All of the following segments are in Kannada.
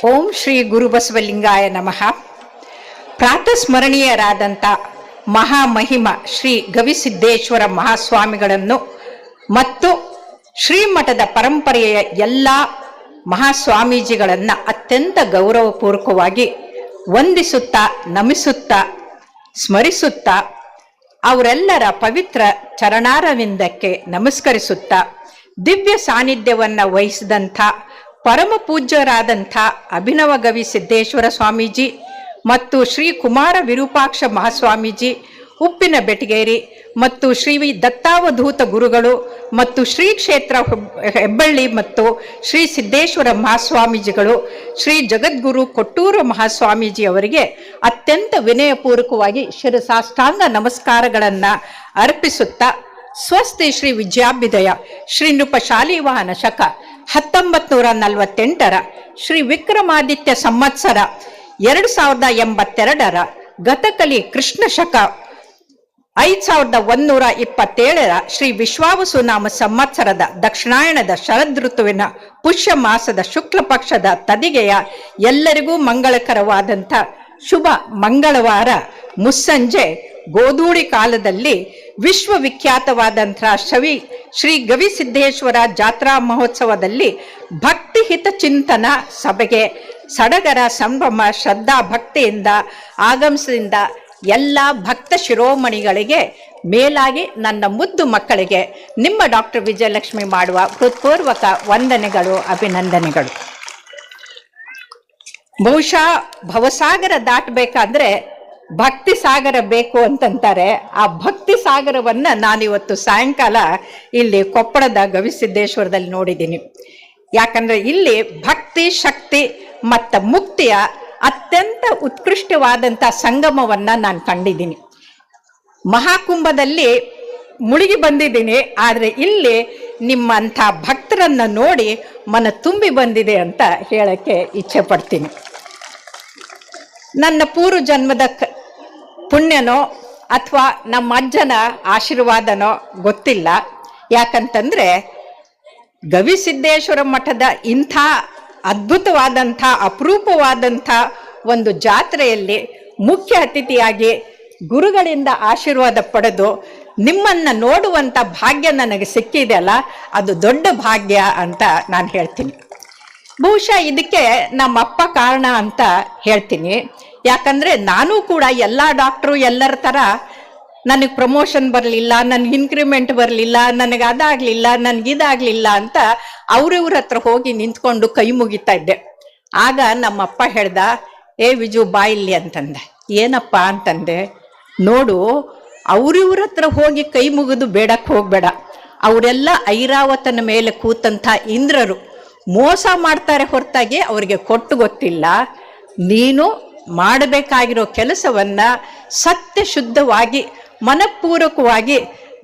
ಓಂ ಶ್ರೀ ಗುರುಬಸವಲಿಂಗಾಯ ನಮಃ. ಪ್ರಾತಸ್ಮರಣೀಯರಾದಂಥ ಮಹಾಮಹಿಮ ಶ್ರೀ ಗವಿಸಿದ್ದೇಶ್ವರ ಮಹಾಸ್ವಾಮಿಗಳನ್ನು ಮತ್ತು ಶ್ರೀಮಠದ ಪರಂಪರೆಯ ಎಲ್ಲ ಮಹಾಸ್ವಾಮೀಜಿಗಳನ್ನು ಅತ್ಯಂತ ಗೌರವಪೂರ್ವಕವಾಗಿ ವಂದಿಸುತ್ತಾ, ನಮಿಸುತ್ತಾ, ಸ್ಮರಿಸುತ್ತಾ, ಅವರೆಲ್ಲರ ಪವಿತ್ರ ಚರಣಾರವಿಂದಕ್ಕೆ ನಮಸ್ಕರಿಸುತ್ತಾ, ದಿವ್ಯ ಸಾನ್ನಿಧ್ಯವನ್ನು ವಹಿಸಿದಂಥ ಪರಮ ಪೂಜ್ಯರಾದಂಥ ಅಭಿನವ ಗವಿ ಸಿದ್ದೇಶ್ವರ ಸ್ವಾಮೀಜಿ ಮತ್ತು ಶ್ರೀ ಕುಮಾರ ವಿರೂಪಾಕ್ಷ ಮಹಾಸ್ವಾಮೀಜಿ ಉಪ್ಪಿನ ಬೆಟಗೇರಿ ಮತ್ತು ಶ್ರೀ ದತ್ತಾವಧೂತ ಗುರುಗಳು ಮತ್ತು ಶ್ರೀ ಕ್ಷೇತ್ರ ಹೆಬ್ಬಳ್ಳಿ ಮತ್ತು ಶ್ರೀ ಸಿದ್ದೇಶ್ವರ ಮಹಾಸ್ವಾಮೀಜಿಗಳು, ಶ್ರೀ ಜಗದ್ಗುರು ಕೊಟ್ಟೂರು ಮಹಾಸ್ವಾಮೀಜಿ ಅವರಿಗೆ ಅತ್ಯಂತ ವಿನಯಪೂರ್ವಕವಾಗಿ ಶಿರಸಾಷ್ಟಾಂಗ ನಮಸ್ಕಾರಗಳನ್ನು ಅರ್ಪಿಸುತ್ತಾ, ಸ್ವಸ್ತಿ ಶ್ರೀ ವಿದ್ಯಾಭ್ಯುದಯ ಶ್ರೀ ನೃಪ ಶಾಲಿವಾಹನ ಶಕ 1948 ಶ್ರೀ ವಿಕ್ರಮಾದಿತ್ಯ ಸಂವತ್ಸರ 2082 ಗತಕಲಿ ಕೃಷ್ಣ ಶಕ 5127 ಶ್ರೀ ವಿಶ್ವಾವಸುನಾಮ ಸಂವತ್ಸರದ ದಕ್ಷಿಣಾಯಣದ ಶರದ್ ಋತುವಿನ ಪುಷ್ಯ ಮಾಸದ ಶುಕ್ಲ ಪಕ್ಷದ ತದಿಗೆಯ ಎಲ್ಲರಿಗೂ ಮಂಗಳಕರವಾದಂಥ ಶುಭ ಮಂಗಳವಾರ ಮುಸ್ಸಂಜೆ ಗೋಧೂಳಿ ಕಾಲದಲ್ಲಿ ವಿಶ್ವವಿಖ್ಯಾತವಾದಂಥ ಶ್ರೀ ಗವಿಸಿದ್ದೇಶ್ವರ ಜಾತ್ರಾ ಮಹೋತ್ಸವದಲ್ಲಿ ಭಕ್ತಿ ಹಿತ ಚಿಂತನ ಸಭೆಗೆ ಸಡಗರ ಸಂಭ್ರಮ ಶ್ರದ್ಧಾ ಭಕ್ತಿಯಿಂದ ಆಗಮಿಸಿದ ಎಲ್ಲ ಭಕ್ತ ಶಿರೋಮಣಿಗಳಿಗೆ, ಮೇಲಾಗಿ ನನ್ನ ಮುದ್ದು ಮಕ್ಕಳಿಗೆ ನಿಮ್ಮ ಡಾಕ್ಟರ್ ವಿಜಯಲಕ್ಷ್ಮಿ ಮಾಡುವ ಹೃತ್ಪೂರ್ವಕ ವಂದನೆಗಳು, ಅಭಿನಂದನೆಗಳು. ಬಹುಶಃ ಭವಸಾಗರ ದಾಟಬೇಕಾದ್ರೆ ಭಕ್ತಿ ಸಾಗರ ಬೇಕು ಅಂತಂತಾರೆ. ಆ ಭಕ್ತಿ ಸಾಗರವನ್ನು ನಾನಿವತ್ತು ಸಾಯಂಕಾಲ ಇಲ್ಲಿ ಕೊಪ್ಪಳದ ಗವಿಸಿದ್ದೇಶ್ವರದಲ್ಲಿ ನೋಡಿದ್ದೀನಿ. ಯಾಕಂದರೆ ಇಲ್ಲಿ ಭಕ್ತಿ, ಶಕ್ತಿ ಮತ್ತು ಮುಕ್ತಿಯ ಅತ್ಯಂತ ಉತ್ಕೃಷ್ಟವಾದಂಥ ಸಂಗಮವನ್ನು ನಾನು ಕಂಡಿದ್ದೀನಿ. ಮಹಾಕುಂಭದಲ್ಲಿ ಮುಳುಗಿ ಬಂದಿದ್ದೀನಿ, ಆದರೆ ಇಲ್ಲಿ ನಿಮ್ಮಂಥ ಭಕ್ತರನ್ನು ನೋಡಿ ಮನ ತುಂಬಿ ಬಂದಿದೆ ಅಂತ ಹೇಳಕ್ಕೆ ಇಚ್ಛೆ ಪಡ್ತೀನಿ. ನನ್ನ ಪೂರ್ವ ಜನ್ಮದ ಪುಣ್ಯನೋ ಅಥವಾ ನಮ್ಮ ಅಜ್ಜನ ಆಶೀರ್ವಾದನೋ ಗೊತ್ತಿಲ್ಲ. ಯಾಕಂತಂದರೆ ಗವಿಸಿದ್ದೇಶ್ವರ ಮಠದ ಇಂಥ ಅದ್ಭುತವಾದಂಥ ಅಪರೂಪವಾದಂಥ ಒಂದು ಜಾತ್ರೆಯಲ್ಲಿ ಮುಖ್ಯ ಅತಿಥಿಯಾಗಿ ಗುರುಗಳಿಂದ ಆಶೀರ್ವಾದ ಪಡೆದು ನಿಮ್ಮನ್ನು ನೋಡುವಂಥ ಭಾಗ್ಯ ನನಗೆ ಸಿಕ್ಕಿದೆ ಅಲ್ಲ, ಅದು ದೊಡ್ಡ ಭಾಗ್ಯ ಅಂತ ನಾನು ಹೇಳ್ತೀನಿ. ಬಹುಶಃ ಇದಕ್ಕೆ ನಮ್ಮಪ್ಪ ಕಾರಣ ಅಂತ ಹೇಳ್ತೀನಿ. ಯಾಕಂದರೆ ನಾನು ಕೂಡ ಎಲ್ಲ ಡಾಕ್ಟ್ರು ಎಲ್ಲರ ಥರ ನನಗೆ ಪ್ರಮೋಷನ್ ಬರಲಿಲ್ಲ, ನನಗೆ ಇನ್ಕ್ರಿಮೆಂಟ್ ಬರಲಿಲ್ಲ, ನನಗೆ ಅದಾಗಲಿಲ್ಲ, ನನಗಿದಾಗಲಿಲ್ಲ ಅಂತ ಅವ್ರಿವ್ರ ಹತ್ರ ಹೋಗಿ ನಿಂತ್ಕೊಂಡು ಕೈ ಮುಗಿತಾ ಇದ್ದೆ. ಆಗ ನಮ್ಮಪ್ಪ ಹೇಳ್ದ, ಏ ವಿಜು ಬಾ ಇಲ್ಲಿ ಅಂತಂದೆ. ಏನಪ್ಪ ಅಂತಂದೆ. ನೋಡು, ಅವ್ರಿವ್ರ ಹತ್ರ ಹೋಗಿ ಕೈ ಮುಗಿದು ಬೇಡಕ್ಕೆ ಹೋಗಬೇಡ. ಅವರೆಲ್ಲ ಐರಾವತನ ಮೇಲೆ ಕೂತಂಥ ಇಂದ್ರರು, ಮೋಸ ಮಾಡ್ತಾರೆ ಹೊರತಾಗಿ ಅವರಿಗೆ ಕೊಟ್ಟು ಗೊತ್ತಿಲ್ಲ. ನೀನು ಮಾಡಬೇಕಾಗಿರೋ ಕೆಲಸವನ್ನು ಸತ್ಯ ಶುದ್ಧವಾಗಿ, ಮನಪೂರ್ವಕವಾಗಿ,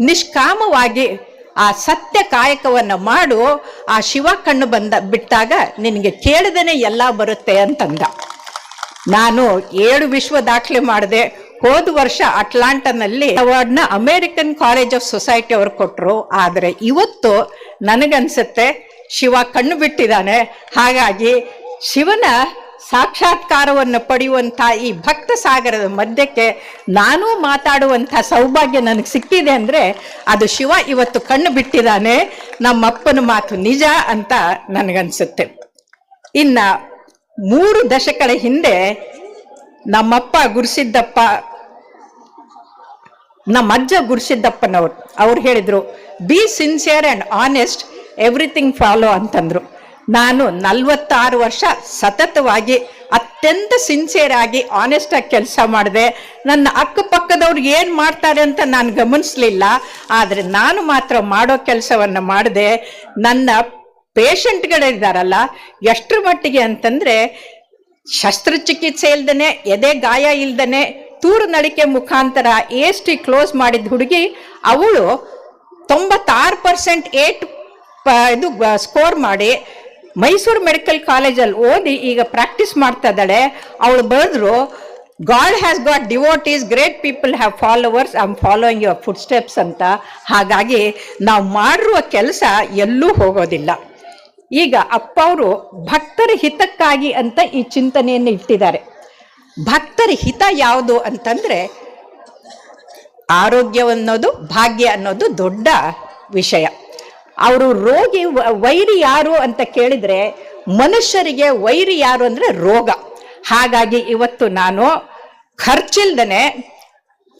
ನಿಷ್ಕಾಮವಾಗಿ ಆ ಸತ್ಯ ಕಾಯಕವನ್ನು ಮಾಡು. ಆ ಶಿವ ಕಣ್ಣು ಬಿಟ್ಟಾಗ ನಿನಗೆ ಕೇಳಿದೇನೆ ಎಲ್ಲ ಬರುತ್ತೆ ಅಂತಂದ. ನಾನು 7 ವಿಶ್ವ ದಾಖಲೆ ಮಾಡಿದೆ. ಹೋದ ವರ್ಷ ಅಟ್ಲಾಂಟಾನಲ್ಲಿ ಅವಾರ್ಡ್ನ ಅಮೇರಿಕನ್ ಕಾಲೇಜ್ ಆಫ್ ಸೊಸೈಟಿ ಅವರು ಕೊಟ್ಟರು. ಆದರೆ ಇವತ್ತು ನನಗನ್ಸುತ್ತೆ ಶಿವ ಕಣ್ಣು ಬಿಟ್ಟಿದ್ದಾನೆ. ಹಾಗಾಗಿ ಶಿವನ ಸಾಕ್ಷಾತ್ಕಾರವನ್ನು ಪಡೆಯುವಂಥ ಈ ಭಕ್ತ ಸಾಗರದ ಮಧ್ಯಕ್ಕೆ ನಾನು ಮಾತಾಡುವಂಥ ಸೌಭಾಗ್ಯ ನನಗೆ ಸಿಕ್ಕಿದೆ ಅಂದರೆ ಅದು ಶಿವ ಇವತ್ತು ಕಣ್ಣು ಬಿಟ್ಟಿದ್ದಾನೆ. ನಮ್ಮಪ್ಪನ ಮಾತು ನಿಜ ಅಂತ ನನಗನ್ಸುತ್ತೆ. ಇನ್ನು 3 ದಶಕಗಳ ಹಿಂದೆ ನಮ್ಮಪ್ಪ ಗುರುಸಿದ್ದಪ್ಪ, ನಮ್ಮ ಅಜ್ಜ ಗುರುಸಿದ್ದಪ್ಪನವರು ಅವ್ರು ಹೇಳಿದರು, B sincere and honest, everything follow ಅಂತಂದರು. ನಾನು 46 ವರ್ಷ ಸತತವಾಗಿ ಅತ್ಯಂತ ಸಿನ್ಸಿಯರ್ ಆಗಿ ಆನೆಸ್ಟಾಗಿ ಕೆಲಸ ಮಾಡಿದೆ. ನನ್ನ ಅಕ್ಕಪಕ್ಕದವ್ರಿಗೆ ಏನು ಮಾಡ್ತಾರೆ ಅಂತ ನಾನು ಗಮನಿಸಲಿಲ್ಲ, ಆದರೆ ನಾನು ಮಾತ್ರ ಮಾಡೋ ಕೆಲಸವನ್ನು ಮಾಡಿದೆ. ನನ್ನ ಪೇಷಂಟ್ಗಳಿದ್ದಾರಲ್ಲ, ಎಷ್ಟರ ಮಟ್ಟಿಗೆ ಅಂತಂದರೆ ಶಸ್ತ್ರಚಿಕಿತ್ಸೆ ಇಲ್ದೇ, ಎದೆ ಗಾಯ ಇಲ್ದೇ, ತೂರು ನಳಿಕೆ ಮುಖಾಂತರ AST ಕ್ಲೋಸ್ ಮಾಡಿದ ಹುಡುಗಿ, ಅವಳು 96% ಇದು ಸ್ಕೋರ್ ಮಾಡಿ ಮೈಸೂರು ಮೆಡಿಕಲ್ ಕಾಲೇಜಲ್ಲಿ ಓದಿ ಈಗ ಪ್ರಾಕ್ಟೀಸ್ ಮಾಡ್ತಾ ಇದ್ದಾಳೆ. ಅವಳು ಬರೆದ್ರು, god has got devotees, great people have followers, I am following your foot steps ಅಂತ. ಹಾಗಾಗಿ ನಾವು ಮಾಡಿರುವ ಕೆಲಸ ಎಲ್ಲೂ ಹೋಗೋದಿಲ್ಲ. ಈಗ ಅಪ್ಪ ಅವರು ಭಕ್ತರ ಹಿತಕ್ಕಾಗಿ ಅಂತ ಈ ಚಿಂತನೆಯನ್ನು ಇಟ್ಟಿದ್ದಾರೆ. ಭಕ್ತರ ಹಿತ ಯಾವುದು ಅಂತಂದ್ರೆ ಆರೋಗ್ಯವನ್ನೋದು ಭಾಗ್ಯ ಅನ್ನೋದು ದೊಡ್ಡ ವಿಷಯ. ಅವರು ರೋಗಿ ವೈರಿ ಯಾರು ಅಂತ ಕೇಳಿದ್ರೆ ಮನುಷ್ಯರಿಗೆ ವೈರಿ ಯಾರು ಅಂದ್ರೆ ರೋಗ. ಹಾಗಾಗಿ ಇವತ್ತು ನಾನು ಖರ್ಚಿಲ್ದನೆ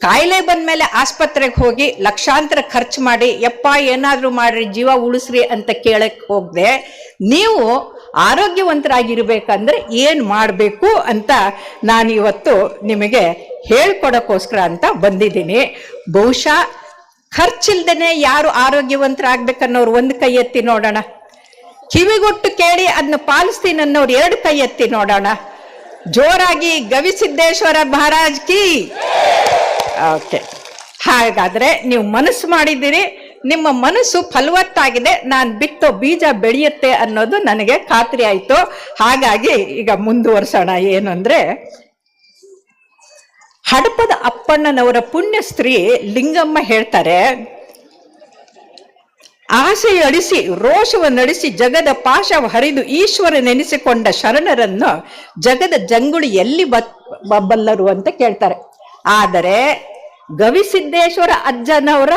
ಕಾಯಿಲೆ ಬಂದ್ಮೇಲೆ ಆಸ್ಪತ್ರೆಗೆ ಹೋಗಿ ಲಕ್ಷಾಂತರ ಖರ್ಚು ಮಾಡಿ ಯಪ್ಪ ಏನಾದ್ರೂ ಮಾಡ್ರಿ ಜೀವ ಉಳಿಸ್ರಿ ಅಂತ ಕೇಳಕ್ ಹೋಗದೆ, ನೀವು ಆರೋಗ್ಯವಂತರಾಗಿರ್ಬೇಕಂದ್ರೆ ಏನ್ ಮಾಡಬೇಕು ಅಂತ ನಾನು ಇವತ್ತು ನಿಮಗೆ ಹೇಳ್ಕೊಡಕ್ಕೋಸ್ಕರ ಅಂತ ಬಂದಿದ್ದೀನಿ. ಬಹುಶಃ ಖರ್ಚಿಲ್ದೇನೆ ಯಾರು ಆರೋಗ್ಯವಂತರಾಗ್ಬೇಕನ್ನೋರು ಒಂದು ಕೈ ಎತ್ತಿ ನೋಡೋಣ. ಕಿವಿಗೊಟ್ಟು ಕೇಳಿ ಅದನ್ನ ಪಾಲಿಸ್ತೀನಿ ಅನ್ನೋರು 2 ಕೈ ಎತ್ತಿ ನೋಡೋಣ. ಜೋರಾಗಿ ಗವಿಸಿದ್ದೇಶ್ವರ ಮಹಾರಾಜ್ ಕಿ. ಓಕೆ, ಹಾಗಾದ್ರೆ ನೀವು ಮನಸ್ಸು ಮಾಡಿದ್ದೀರಿ, ನಿಮ್ಮ ಮನಸ್ಸು ಫಲವತ್ತಾಗಿದೆ, ನಾನು ಬಿತ್ತೋ ಬೀಜ ಬೆಳೆಯುತ್ತೆ ಅನ್ನೋದು ನನಗೆ ಖಾತ್ರಿ ಆಯ್ತು. ಹಾಗಾಗಿ ಈಗ ಮುಂದುವರ್ಸೋಣ. ಏನು ಅಂದ್ರೆ, ಹಡಪದ ಅಪ್ಪಣ್ಣನವರ ಪುಣ್ಯ ಸ್ತ್ರೀ ಲಿಂಗಮ್ಮ ಹೇಳ್ತಾರೆ, ಆಸೆ ಅಳಿಸಿ ರೋಷವನ್ನಡಿಸಿ ಜಗದ ಪಾಶವ ಹರಿದು ಈಶ್ವರ ನೆನೆಸಿಕೊಂಡ ಶರಣರನ್ನು ಜಗದ ಜಂಗುಳಿ ಎಲ್ಲಿ ಬಲ್ಲರು ಅಂತ ಕೇಳ್ತಾರೆ. ಆದರೆ ಗವಿಸಿದ್ದೇಶ್ವರ ಅಜ್ಜನವರ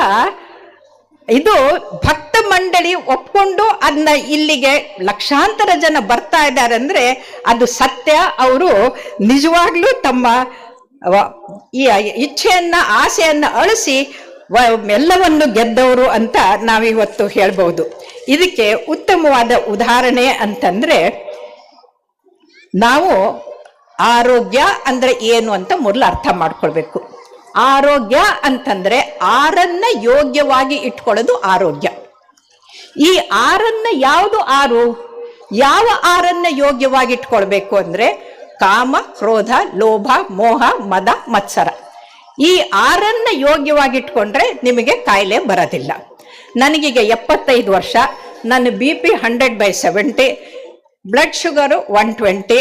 ಇದು ಭಕ್ತ ಮಂಡಳಿ ಒಪ್ಕೊಂಡು ಅದನ್ನ ಇಲ್ಲಿಗೆ ಲಕ್ಷಾಂತರ ಜನ ಬರ್ತಾ ಇದ್ದಾರೆ ಅಂದ್ರೆ ಅದು ಸತ್ಯ. ಅವರು ನಿಜವಾಗ್ಲೂ ತಮ್ಮ ಈ ಇಚ್ಛೆಯನ್ನ ಆಸೆಯನ್ನ ಅಳಿಸಿ ಎಲ್ಲವನ್ನು ಗೆದ್ದವರು ಅಂತ ನಾವಿವತ್ತು ಹೇಳ್ಬಹುದು. ಇದಕ್ಕೆ ಉತ್ತಮವಾದ ಉದಾಹರಣೆ ಅಂತಂದ್ರೆ, ನಾವು ಆರೋಗ್ಯ ಅಂದ್ರೆ ಏನು ಅಂತ ಮೊದಲು ಅರ್ಥ ಮಾಡ್ಕೊಳ್ಬೇಕು. ಆರೋಗ್ಯ ಅಂತಂದ್ರೆ 6 ಯೋಗ್ಯವಾಗಿ ಇಟ್ಕೊಳ್ಳೋದು ಆರೋಗ್ಯ. ಈ 6 ಯಾವುದು 6? ಯಾವ 6 ಯೋಗ್ಯವಾಗಿ ಇಟ್ಕೊಳ್ಬೇಕು ಅಂದ್ರೆ ಕಾಮ, ಕ್ರೋಧ, ಲೋಭ, ಮೋಹ, ಮದ, ಮತ್ಸರ. ಈ 6 ಯೋಗ್ಯವಾಗಿ ಇಟ್ಕೊಂಡ್ರೆ ನಿಮಗೆ ಕಾಯಿಲೆ ಬರೋದಿಲ್ಲ. ನನಗೀಗ 75 ವರ್ಷ, ನನ್ನ BP 100/70, ಬ್ಲಡ್ ಶುಗರು 120,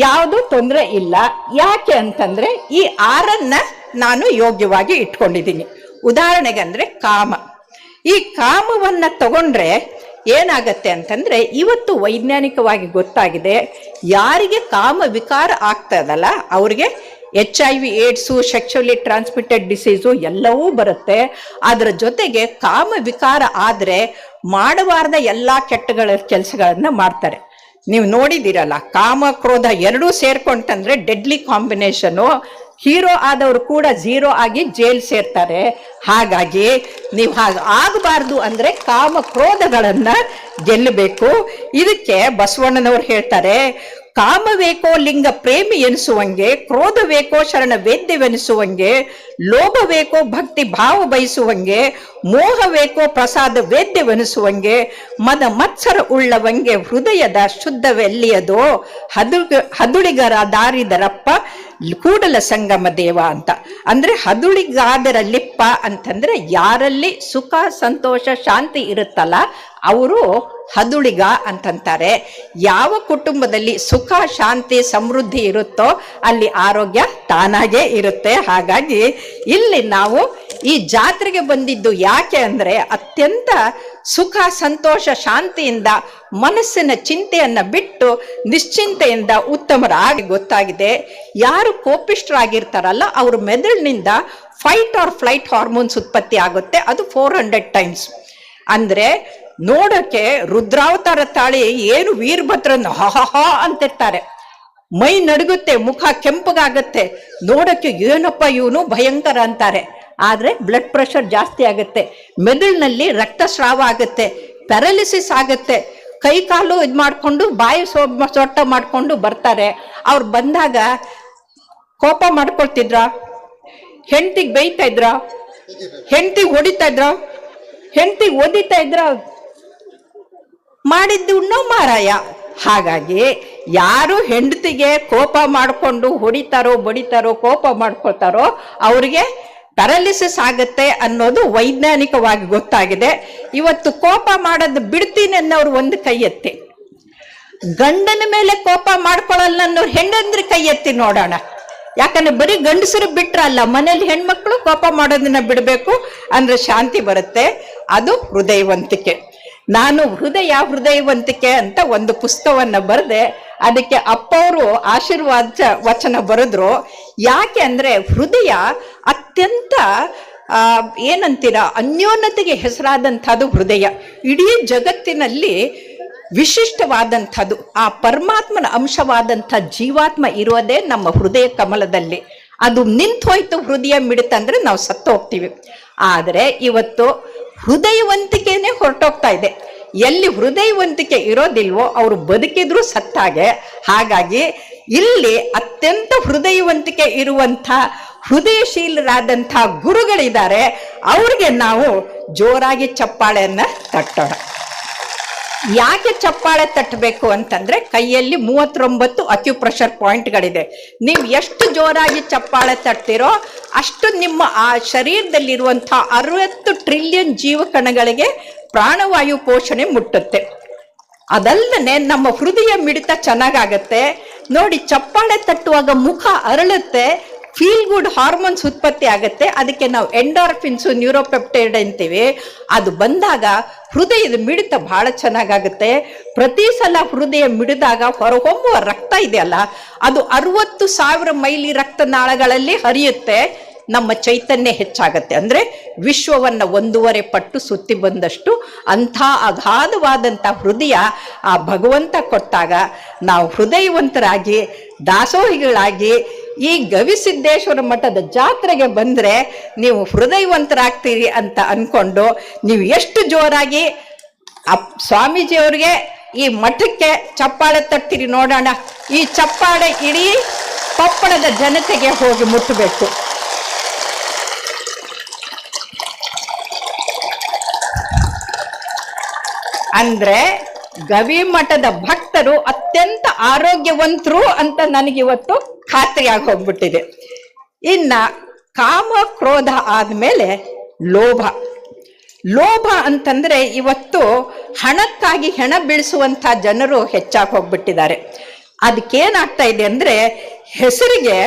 ಯಾವುದು ತೊಂದರೆ ಇಲ್ಲ. ಯಾಕೆ ಅಂತಂದ್ರೆ ಈ 6 ನಾನು ಯೋಗ್ಯವಾಗಿ ಇಟ್ಕೊಂಡಿದ್ದೀನಿ. ಉದಾಹರಣೆಗಂದ್ರೆ ಕಾಮ. ಈ ಕಾಮವನ್ನ ತಗೊಂಡ್ರೆ ಏನಾಗತ್ತೆ ಅಂತಂದ್ರೆ, ಇವತ್ತು ವೈಜ್ಞಾನಿಕವಾಗಿ ಗೊತ್ತಾಗಿದೆ, ಯಾರಿಗೆ ಕಾಮ ವಿಕಾರ ಆಗ್ತದಲ್ಲ ಅವ್ರಿಗೆ HIV, AIDS, sexually transmitted disease ಎಲ್ಲವೂ ಬರುತ್ತೆ. ಅದರ ಜೊತೆಗೆ ಕಾಮ ವಿಕಾರ ಆದ್ರೆ ಮಾಡಬಾರ್ದ ಎಲ್ಲಾ ಕೆಲಸಗಳನ್ನ ಮಾಡ್ತಾರೆ. ನೀವು ನೋಡಿದಿರಲ್ಲ, ಕಾಮ ಕ್ರೋಧ ಎರಡೂ ಸೇರ್ಕೊಂತಂದ್ರೆ ಡೆಡ್ಲಿ ಕಾಂಬಿನೇಷನು. ಹೀರೋ ಆದವರು ಕೂಡ 0 ಆಗಿ ಜೈಲ್ ಸೇರ್ತಾರೆ. ಹಾಗಾಗಿ ನೀವು ಹಾಗೆ ಆಗಬಾರ್ದು ಅಂದ್ರೆ ಕಾಮ ಕ್ರೋಧಗಳನ್ನ ಗೆಲ್ಲಬೇಕು. ಇದಕ್ಕೆ ಬಸವಣ್ಣನವರು ಹೇಳ್ತಾರೆ, ಕಾಮವೇಕೋ ಲಿಂಗ ಪ್ರೇಮಿ ಎನಿಸುವಂಗೆ, ಕ್ರೋಧವೇಕೋ ಶರಣ ವೇದ್ಯವೆನಿಸುವಂಗೆ, ಲೋಭವೇಕೋ ಭಕ್ತಿ ಭಾವ ಬಯಸುವಂಗೆ, ಮೋಹವೇಕೋ ಪ್ರಸಾದ ವೇದ್ಯವೆನಿಸುವಂಗೆ, ಮದ ಮತ್ಸರ ಉಳ್ಳವಂಗೆ ಹೃದಯದ ಶುದ್ಧವೆಲ್ಲಿಯದೋ ಹದುಳಿಗರ ದಾರಿದರಪ್ಪ ಕೂಡಲ ಸಂಗಮ ದೇವ ಅಂತ. ಅಂದ್ರೆ ಹದುಳಿಗಾದರ ಲಿಪ್ಪ ಅಂತಂದ್ರೆ ಯಾರಲ್ಲಿ ಸುಖ ಸಂತೋಷ ಶಾಂತಿ ಇರುತ್ತಲ್ಲ ಅವರು ಹದುಳಿಗ ಅಂತಂತಾರೆ. ಯಾವ ಕುಟುಂಬದಲ್ಲಿ ಸುಖ ಶಾಂತಿ ಸಮೃದ್ಧಿ ಇರುತ್ತೋ ಅಲ್ಲಿ ಆರೋಗ್ಯ ತಾನಾಗೇ ಇರುತ್ತೆ. ಹಾಗಾಗಿ ಇಲ್ಲಿ ನಾವು ಈ ಜಾತ್ರೆಗೆ ಬಂದಿದ್ದು ಯಾಕೆ ಅಂದ್ರೆ, ಅತ್ಯಂತ ಸುಖ ಸಂತೋಷ ಶಾಂತಿಯಿಂದ ಮನಸ್ಸಿನ ಚಿಂತೆಯನ್ನ ಬಿಟ್ಟು ನಿಶ್ಚಿಂತೆಯಿಂದ ಉತ್ತಮರಾಗಿ ಗೊತ್ತಾಗಿದೆ. ಯಾರು ಕೋಪಿಷ್ಠರಾಗಿರ್ತಾರಲ್ಲ ಅವ್ರ ಮೆದುಳಿನಿಂದ ಫೈಟ್ ಆರ್ ಫ್ಲೈಟ್ ಹಾರ್ಮೋನ್ಸ್ ಉತ್ಪತ್ತಿ ಆಗುತ್ತೆ. ಅದು 400 ಟೈಮ್ಸ್. ಅಂದ್ರೆ ನೋಡಕ್ಕೆ ರುದ್ರಾವತಾರ ತಾಳಿ ಏನು ವೀರಭದ್ರನ್ ಹಹ ಅಂತಿರ್ತಾರೆ, ಮೈ ನಡುಗುತ್ತೆ, ಮುಖ ಕೆಂಪಗಾಗತ್ತೆ, ನೋಡಕ್ಕೆ ಏನಪ್ಪ ಇವನು ಭಯಂಕರ ಅಂತಾರೆ. ಆದ್ರೆ ಬ್ಲಡ್ ಪ್ರೆಷರ್ ಜಾಸ್ತಿ ಆಗುತ್ತೆ, ಮೆದುಳಿನಲ್ಲಿ ರಕ್ತಸ್ರಾವ ಆಗುತ್ತೆ, ಪ್ಯಾರಾಲಿಸಿಸ್ ಆಗುತ್ತೆ, ಕೈ ಕಾಲು ಇದು ಮಾಡ್ಕೊಂಡು ಬಾಯಿ ಸೊಟ್ಟ ಮಾಡ್ಕೊಂಡು ಬರ್ತಾರೆ. ಅವ್ರು ಬಂದಾಗ ಕೋಪ ಮಾಡ್ಕೊಳ್ತಿದ್ರ, ಹೆಂಡತಿಗೆ ಬೈತಾ ಇದ್ರ, ಹೆಂಡತಿಗೆ ಹೊಡಿತಾ ಇದ್ರ, ಹೆಂಡತಿಗೆ ಓದಿತಾ ಇದ್ರ, ಮಾಡಿದ್ದು ಉಣ್ಣೋ ಮಾರಾಯ. ಹಾಗಾಗಿ ಯಾರು ಹೆಂಡತಿಗೆ ಕೋಪ ಮಾಡ್ಕೊಂಡು ಹೊಡಿತಾರೋ ಬಡಿತಾರೋ ಕೋಪ ಮಾಡ್ಕೊಳ್ತಾರೋ ಅವ್ರಿಗೆ ಪ್ಯಾರಾಲಿಸಿಸ್ ಆಗತ್ತೆ ಅನ್ನೋದು ವೈಜ್ಞಾನಿಕವಾಗಿ ಗೊತ್ತಾಗಿದೆ. ಇವತ್ತು ಕೋಪ ಮಾಡೋದು ಬಿಡ್ತೀನಿ ಅನ್ನೋರು ಒಂದು ಕೈ ಎತ್ತಿ, ಗಂಡನ ಮೇಲೆ ಕೋಪ ಮಾಡ್ಕೊಳ್ಳಲ್ಲ ಅನ್ನೋರು ಹೆಂಡಂದ್ರೆ ಕೈ ಎತ್ತಿ ನೋಡೋಣ. ಯಾಕಂದ್ರೆ ಬರೀ ಗಂಡಸರು ಬಿಟ್ರಲ್ಲ, ಮನೇಲಿ ಹೆಣ್ಮಕ್ಳು ಕೋಪ ಮಾಡೋದನ್ನ ಬಿಡಬೇಕು ಅಂದ್ರೆ ಶಾಂತಿ ಬರುತ್ತೆ. ಅದು ಹೃದಯವಂತಿಕೆ. ನಾನು ಹೃದಯವಂತಿಕೆ ಅಂತ ಒಂದು ಪುಸ್ತಕವನ್ನು ಬರೆದೆ. ಅದಕ್ಕೆ ಅಪ್ಪವರು ಆಶೀರ್ವಾದ ವಚನ ಬರೆದ್ರು. ಯಾಕೆ ಅಂದ್ರೆ ಹೃದಯ ಅತ್ಯಂತ ಏನಂತೀರ ಅನ್ಯೋನ್ಯತೆಗೆ ಹೆಸರಾದಂಥದ್ದು ಹೃದಯ. ಇಡೀ ಜಗತ್ತಿನಲ್ಲಿ ವಿಶಿಷ್ಟವಾದಂಥದ್ದು ಆ ಪರಮಾತ್ಮನ ಅಂಶವಾದಂಥ ಜೀವಾತ್ಮ ಇರೋದೇ ನಮ್ಮ ಹೃದಯ ಕಮಲದಲ್ಲಿ. ಅದು ನಿಂತು ಹೋಯ್ತು ಹೃದಯ ಮಿಡಿತಂದ್ರೆ ನಾವು ಸತ್ತು ಹೋಗ್ತೀವಿ. ಆದರೆ ಇವತ್ತು ಹೃದಯವಂತಿಕೆನೇ ಹೊರಟೋಗ್ತಾ ಇದೆ. ಎಲ್ಲಿ ಹೃದಯವಂತಿಕೆ ಇರೋದಿಲ್ವೋ ಅವರು ಬದುಕಿದ್ರು ಸತ್ತಾಗೆ. ಹಾಗಾಗಿ ಇಲ್ಲಿ ಅತ್ಯಂತ ಹೃದಯವಂತಿಕೆ ಇರುವಂಥ ಹೃದಯಶೀಲರಾದಂಥ ಗುರುಗಳಿದ್ದಾರೆ. ಅವ್ರಿಗೆ ನಾವು ಜೋರಾಗಿ ಚಪ್ಪಾಳೆಯನ್ನ ತಟ್ಟೋಣ. ಯಾಕೆ ಚಪ್ಪಾಳೆ ತಟ್ಟಬೇಕು ಅಂತಂದ್ರೆ ಕೈಯಲ್ಲಿ 39 ಅಕ್ಯುಪ್ರೆಷರ್ ಪಾಯಿಂಟ್ಗಳಿದೆ. ನೀವು ಎಷ್ಟು ಜೋರಾಗಿ ಚಪ್ಪಾಳೆ ತಟ್ತೀರೋ ಅಷ್ಟು ನಿಮ್ಮ ಆ ಶರೀರದಲ್ಲಿರುವಂಥ 60 ಟ್ರಿಲಿಯನ್ ಜೀವಕಣಗಳಿಗೆ ಪ್ರಾಣವಾಯು ಪೋಷಣೆ ಮುಟ್ಟುತ್ತೆ. ಅದಲ್ಲದೆ ನಮ್ಮ ಹೃದಯ ಮಿಡಿತ ಚೆನ್ನಾಗಾಗತ್ತೆ. ನೋಡಿ, ಚಪ್ಪಾಳೆ ತಟ್ಟುವಾಗ ಮುಖ ಅರಳುತ್ತೆ, ಫೀಲ್ ಗುಡ್ ಹಾರ್ಮೋನ್ಸ್ ಉತ್ಪತ್ತಿ ಆಗುತ್ತೆ. ಅದಕ್ಕೆ ನಾವು ಎಂಡಾರ್ಫಿನ್ಸು ನ್ಯೂರೋಪೆಪ್ಟೈಡ್ ಅಂತೀವಿ. ಅದು ಬಂದಾಗ ಹೃದಯದ ಮಿಡಿತ ಬಹಳ ಚೆನ್ನಾಗಾಗುತ್ತೆ. ಪ್ರತಿ ಸಲ ಹೃದಯ ಮಿಡಿದಾಗ ಹೊರಹೊಮ್ಮುವ ರಕ್ತ ಇದೆಯಲ್ಲ, ಅದು 60,000 ಮೈಲಿ ರಕ್ತನಾಳಗಳಲ್ಲಿ ಹರಿಯುತ್ತೆ. ನಮ್ಮ ಚೈತನ್ಯ ಹೆಚ್ಚಾಗತ್ತೆ. ಅಂದ್ರೆ ವಿಶ್ವವನ್ನ 1.5 ಪಟ್ಟು ಸುತ್ತಿ ಬಂದಷ್ಟು ಅಂಥ ಅಗಾಧವಾದಂಥ ಹೃದಯ ಆ ಭಗವಂತ ಕೊಟ್ಟಾಗ ನಾವು ಹೃದಯವಂತರಾಗಿ ದಾಸೋಹಿಗಳಾಗಿ ಈ ಗವಿಸಿದ್ದೇಶ್ವರ ಮಠದ ಜಾತ್ರೆಗೆ ಬಂದ್ರೆ ನೀವು ಹೃದಯವಂತರಾಗ್ತೀರಿ ಅಂತ ಅನ್ಕೊಂಡು ನೀವು ಎಷ್ಟು ಜೋರಾಗಿ ಸ್ವಾಮೀಜಿಯವ್ರಿಗೆ ಈ ಮಠಕ್ಕೆ ಚಪ್ಪಾಳೆ ತಟ್ತೀರಿ ನೋಡೋಣ. ಈ ಚಪ್ಪಾಳೆ ಇಡೀ ಕೊಪ್ಪಳದ ಜನತೆಗೆ ಹೋಗಿ ಮುಟ್ಟಬೇಕು. ಅಂದ್ರೆ ಗವಿ ಮಠದ ಭಕ್ತರು ಅತ್ಯಂತ ಆರೋಗ್ಯವಂತರು ಅಂತ ನನಗಿವತ್ತು ಖಾತ್ರಿಯಾಗಿ ಹೋಗ್ಬಿಟ್ಟಿದೆ. ಇನ್ನ ಕಾಮ ಕ್ರೋಧ ಆದ್ಮೇಲೆ ಲೋಭ. ಲೋಭ ಅಂತಂದ್ರೆ ಇವತ್ತು ಹಣಕ್ಕಾಗಿ ಹೆಣ ಬೀಳಿಸುವಂತ ಜನರು ಹೆಚ್ಚಾಗಿ ಹೋಗ್ಬಿಟ್ಟಿದ್ದಾರೆ. ಅದಕ್ಕೇನಾಗ್ತಾ ಇದೆ ಅಂದ್ರೆ ಹೆಸರಿಗೆ